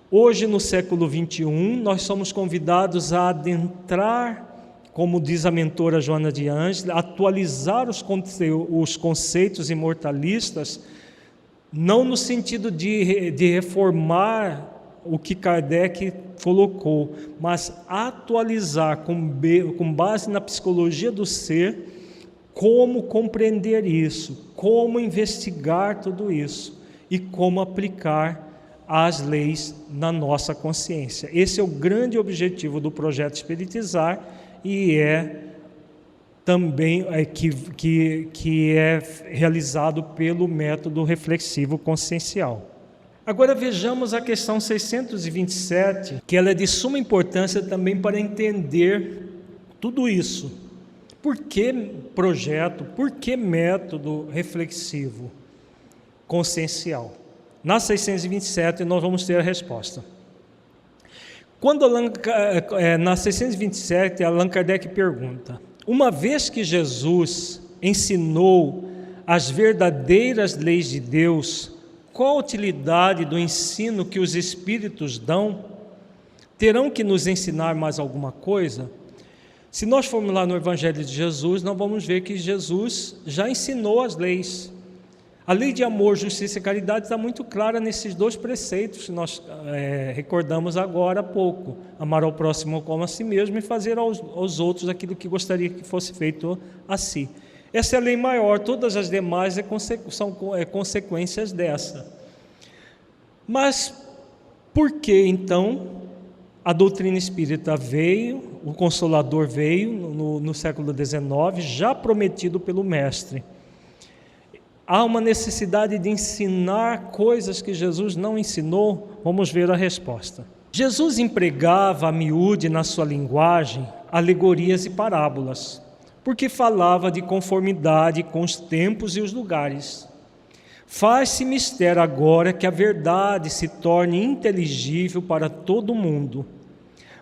Hoje, no século XXI, nós somos convidados a adentrar, como diz a mentora Joana de Ângela, atualizar os conceitos imortalistas, não no sentido de reformar o que Kardec colocou, mas atualizar com base na psicologia do ser, como compreender isso, como investigar tudo isso e como aplicar as leis na nossa consciência. Esse é o grande objetivo do projeto Espiritizar e é também que é realizado pelo método reflexivo consciencial. Agora vejamos a questão 627, que ela é de suma importância também para entender tudo isso. Por que projeto? Por que método reflexivo consciencial? Na 627 nós vamos ter a resposta. Na 627, Allan Kardec pergunta: uma vez que Jesus ensinou as verdadeiras leis de Deus, qual a utilidade do ensino que os Espíritos dão? Terão que nos ensinar mais alguma coisa? Se nós formos lá no Evangelho de Jesus, nós vamos ver que Jesus já ensinou as leis. A lei de amor, justiça e caridade está muito clara nesses dois preceitos que nós recordamos agora há pouco. Amar ao próximo como a si mesmo e fazer aos outros aquilo que gostaria que fosse feito a si. Essa é a lei maior, todas as demais são consequências dessa. Mas por que então a doutrina espírita veio, o Consolador veio no século XIX, já prometido pelo Mestre. Há uma necessidade de ensinar coisas que Jesus não ensinou? Vamos ver a resposta. Jesus empregava a miúde na sua linguagem alegorias e parábolas, porque falava de conformidade com os tempos e os lugares. Faz-se mistério agora que a verdade se torne inteligível para todo mundo.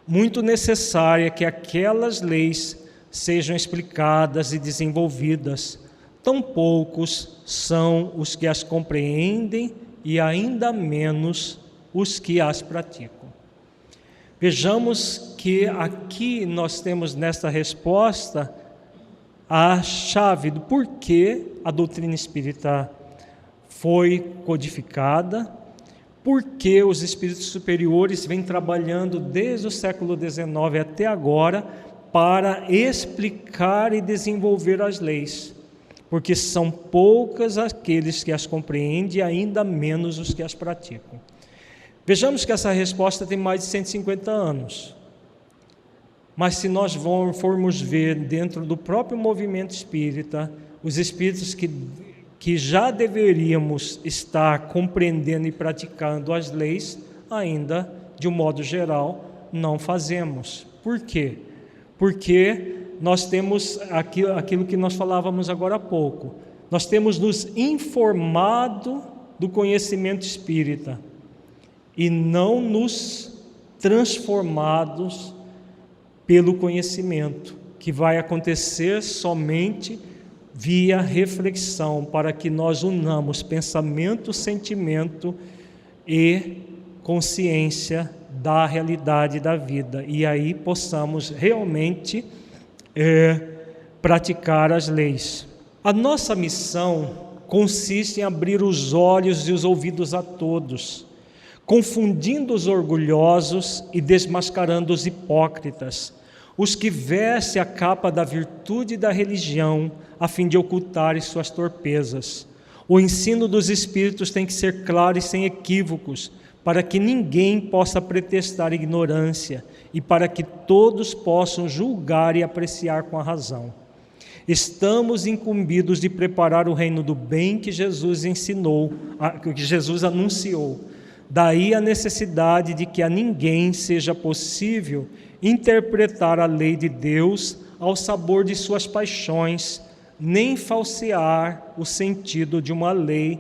Muito necessária que aquelas leis sejam explicadas e desenvolvidas. Tão poucos são os que as compreendem e ainda menos os que as praticam. Vejamos que aqui nós temos nesta resposta a chave do porquê a doutrina espírita foi codificada, porque os espíritos superiores vêm trabalhando desde o século XIX até agora para explicar e desenvolver as leis, porque são poucas aqueles que as compreendem e ainda menos os que as praticam. Vejamos que essa resposta tem mais de 150 anos, mas se nós formos ver dentro do próprio movimento espírita, os espíritos que já deveríamos estar compreendendo e praticando as leis, ainda, de um modo geral, não fazemos. Por quê? Porque nós temos aquilo que nós falávamos agora há pouco. Nós temos nos informado do conhecimento espírita e não nos transformados pelo conhecimento, que vai acontecer somente via reflexão, para que nós unamos pensamento, sentimento e consciência da realidade da vida, e aí possamos realmente praticar as leis. A nossa missão consiste em abrir os olhos e os ouvidos a todos, confundindo os orgulhosos e desmascarando os hipócritas, os que vestem a capa da virtude e da religião, a fim de ocultarem suas torpezas. O ensino dos Espíritos tem que ser claro e sem equívocos, para que ninguém possa pretextar ignorância e para que todos possam julgar e apreciar com a razão. Estamos incumbidos de preparar o reino do bem que Jesus ensinou, que Jesus anunciou. Daí a necessidade de que a ninguém seja possível interpretar a lei de Deus ao sabor de suas paixões, nem falsear o sentido de uma lei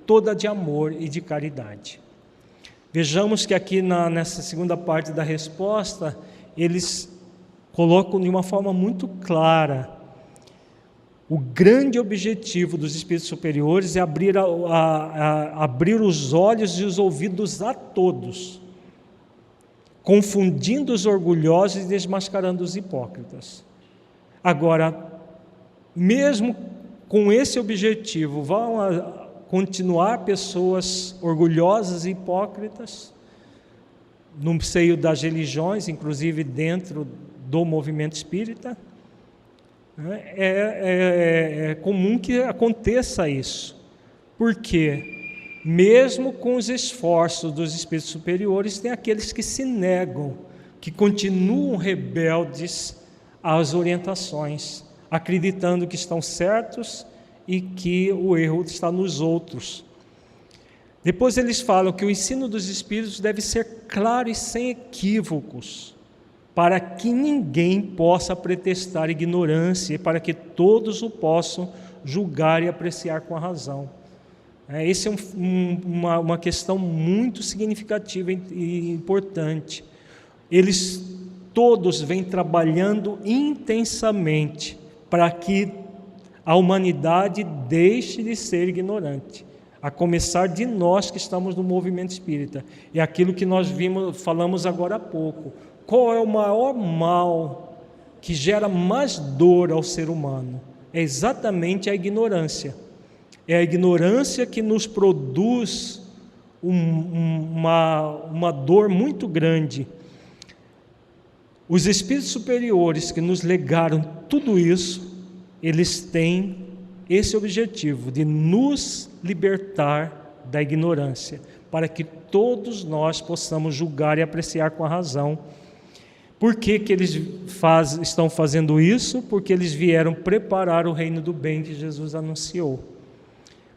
toda de amor e de caridade. Vejamos que aqui nessa segunda parte da resposta, eles colocam de uma forma muito clara: o grande objetivo dos espíritos superiores é abrir os olhos e os ouvidos a todos, confundindo os orgulhosos e desmascarando os hipócritas. Agora, mesmo com esse objetivo, vão continuar pessoas orgulhosas e hipócritas no seio das religiões, inclusive dentro do movimento espírita? É comum que aconteça isso, porque mesmo com os esforços dos espíritos superiores, tem aqueles que se negam, que continuam rebeldes às orientações, acreditando que estão certos e que o erro está nos outros. Depois eles falam que o ensino dos Espíritos deve ser claro e sem equívocos, para que ninguém possa pretextar ignorância e para que todos o possam julgar e apreciar com a razão. Essa é uma questão muito significativa e importante. Eles todos vêm trabalhando intensamente para que a humanidade deixe de ser ignorante, a começar de nós que estamos no movimento espírita. É aquilo que nós falamos agora há pouco. Qual é o maior mal que gera mais dor ao ser humano? É exatamente a ignorância. É a ignorância que nos produz uma dor muito grande. Os espíritos superiores que nos legaram tudo isso, eles têm esse objetivo de nos libertar da ignorância, para que todos nós possamos julgar e apreciar com a razão. Por que eles estão fazendo isso? Porque eles vieram preparar o reino do bem que Jesus anunciou,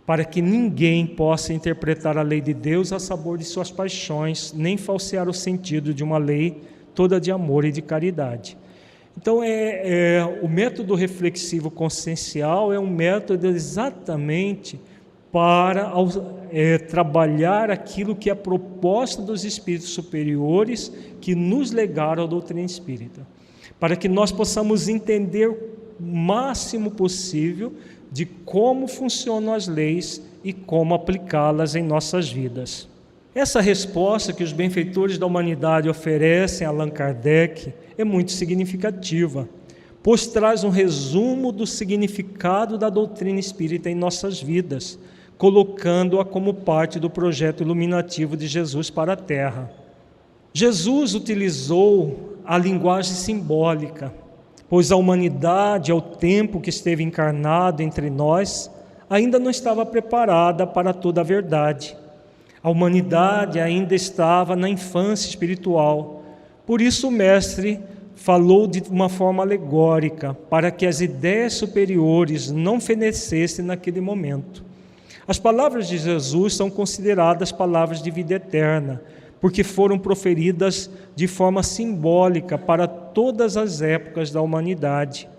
para que ninguém possa interpretar a lei de Deus a sabor de suas paixões, nem falsear o sentido de uma lei toda de amor e de caridade. Então, o método reflexivo consciencial é um método exatamente para trabalhar aquilo que é a proposta dos espíritos superiores que nos legaram a doutrina espírita, para que nós possamos entender o máximo possível de como funcionam as leis e como aplicá-las em nossas vidas. Essa resposta que os benfeitores da humanidade oferecem a Allan Kardec é muito significativa, pois traz um resumo do significado da doutrina espírita em nossas vidas, colocando-a como parte do projeto iluminativo de Jesus para a Terra. Jesus utilizou a linguagem simbólica, pois a humanidade, ao tempo que esteve encarnado entre nós, ainda não estava preparada para toda a verdade. A humanidade ainda estava na infância espiritual. Por isso o Mestre falou de uma forma alegórica, para que as ideias superiores não fenecessem naquele momento. As palavras de Jesus são consideradas palavras de vida eterna, porque foram proferidas de forma simbólica para todas as épocas da humanidade.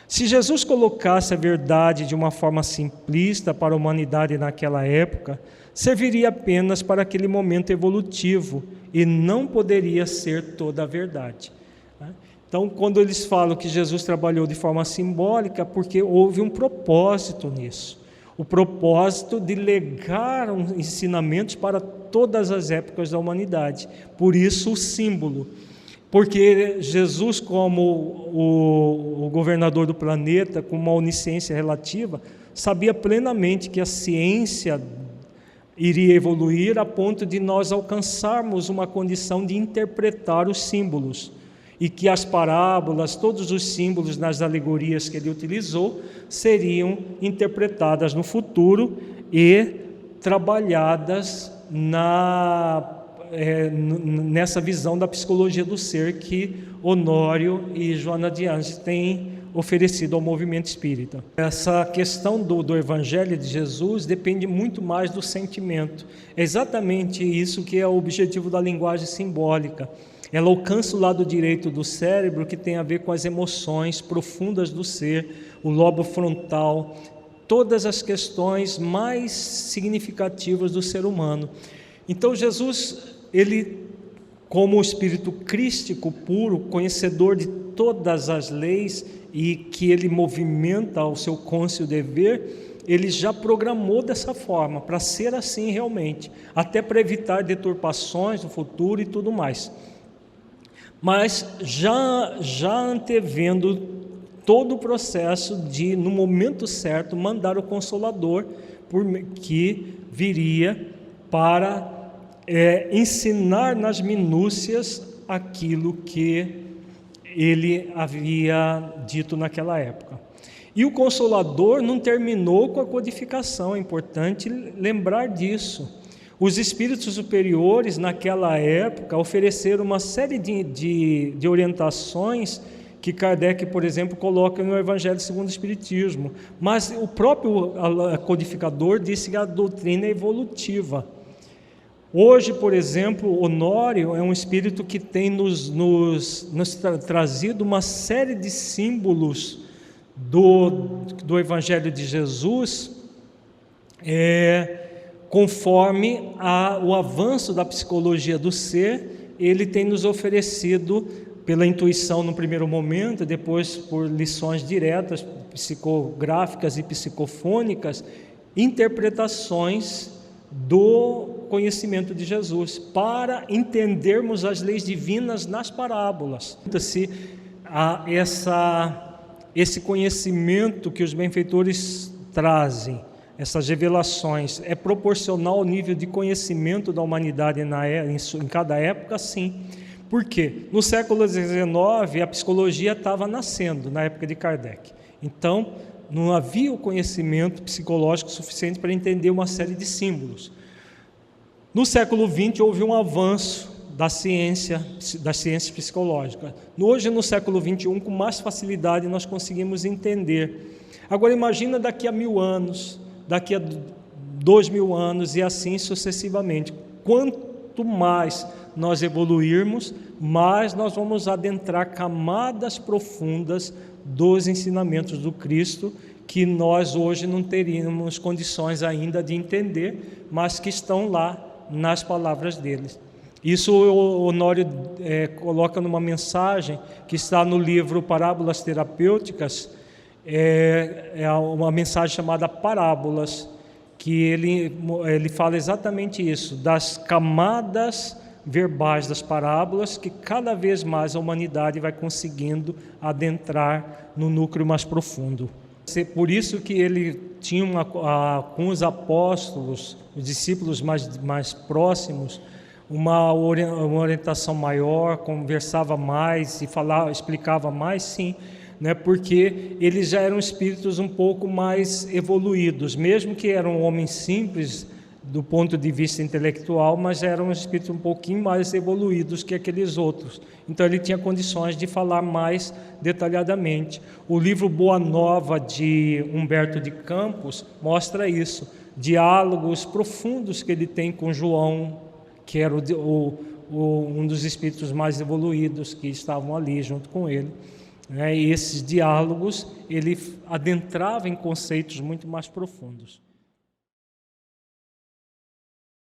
Se Jesus colocasse a verdade de uma forma simplista para a humanidade naquela época, serviria apenas para aquele momento evolutivo e não poderia ser toda a verdade. Então, quando eles falam que Jesus trabalhou de forma simbólica, porque houve um propósito nisso. O propósito de legar ensinamentos para todas as épocas da humanidade. Por isso o símbolo. Porque Jesus, como o governador do planeta, com uma onisciência relativa, sabia plenamente que a ciência iria evoluir a ponto de nós alcançarmos uma condição de interpretar os símbolos, e que as parábolas, todos os símbolos nas alegorias que ele utilizou, seriam interpretadas no futuro e trabalhadas nessa visão da psicologia do ser que Honório e Joana de Anjos têm oferecido ao movimento espírita. Essa questão do Evangelho de Jesus depende muito mais do sentimento. É exatamente isso que é o objetivo da linguagem simbólica. Ela alcança o lado direito do cérebro, que tem a ver com as emoções profundas do ser, o lobo frontal, todas as questões mais significativas do ser humano. Então Jesus, ele, como o espírito crístico puro, conhecedor de todas as leis e que ele movimenta ao seu cônscio dever, ele já programou dessa forma, para ser assim realmente, até para evitar deturpações no futuro e tudo mais. Mas já antevendo todo o processo de, no momento certo, mandar o Consolador, que viria para ensinar nas minúcias aquilo que ele havia dito naquela época. E o Consolador não terminou com a codificação, é importante lembrar disso. Os espíritos superiores, naquela época, ofereceram uma série de orientações que Kardec, por exemplo, coloca no Evangelho segundo o Espiritismo. Mas o próprio codificador disse que a doutrina é evolutiva. Hoje, por exemplo, Honório é um espírito que tem nos trazido uma série de símbolos do Evangelho de Jesus, conforme o avanço da psicologia do ser. Ele tem nos oferecido, pela intuição no primeiro momento, depois por lições diretas, psicográficas e psicofônicas, interpretações do conhecimento de Jesus, para entendermos as leis divinas nas parábolas. Esse conhecimento que os benfeitores trazem, essas revelações, é proporcional ao nível de conhecimento da humanidade em cada época? Sim. Por quê? No século XIX, a psicologia estava nascendo, na época de Kardec. Então, não havia o conhecimento psicológico suficiente para entender uma série de símbolos. No século XX, houve um avanço das ciências psicológicas. Hoje, no século XXI, com mais facilidade nós conseguimos entender. Agora imagina daqui a 1000 anos, daqui a 2000 anos e assim sucessivamente. Quanto mais nós evoluirmos, mais nós vamos adentrar camadas profundas dos ensinamentos do Cristo, que nós hoje não teríamos condições ainda de entender, mas que estão lá nas palavras deles. Isso o Honório coloca numa mensagem que está no livro Parábolas Terapêuticas, uma mensagem chamada Parábolas, que ele fala exatamente isso, das camadas verbais das parábolas, que cada vez mais a humanidade vai conseguindo adentrar no núcleo mais profundo. Por isso que ele tinha com os apóstolos, os discípulos mais próximos, uma orientação maior, conversava mais e explicava mais, sim, né, porque eles já eram espíritos um pouco mais evoluídos, mesmo que eram homens simples do ponto de vista intelectual, mas eram espíritos um pouquinho mais evoluídos que aqueles outros. Então ele tinha condições de falar mais detalhadamente. O livro Boa Nova, de Humberto de Campos, mostra isso, diálogos profundos que ele tem com João, que era um dos espíritos mais evoluídos que estavam ali junto com ele. E esses diálogos, ele adentrava em conceitos muito mais profundos.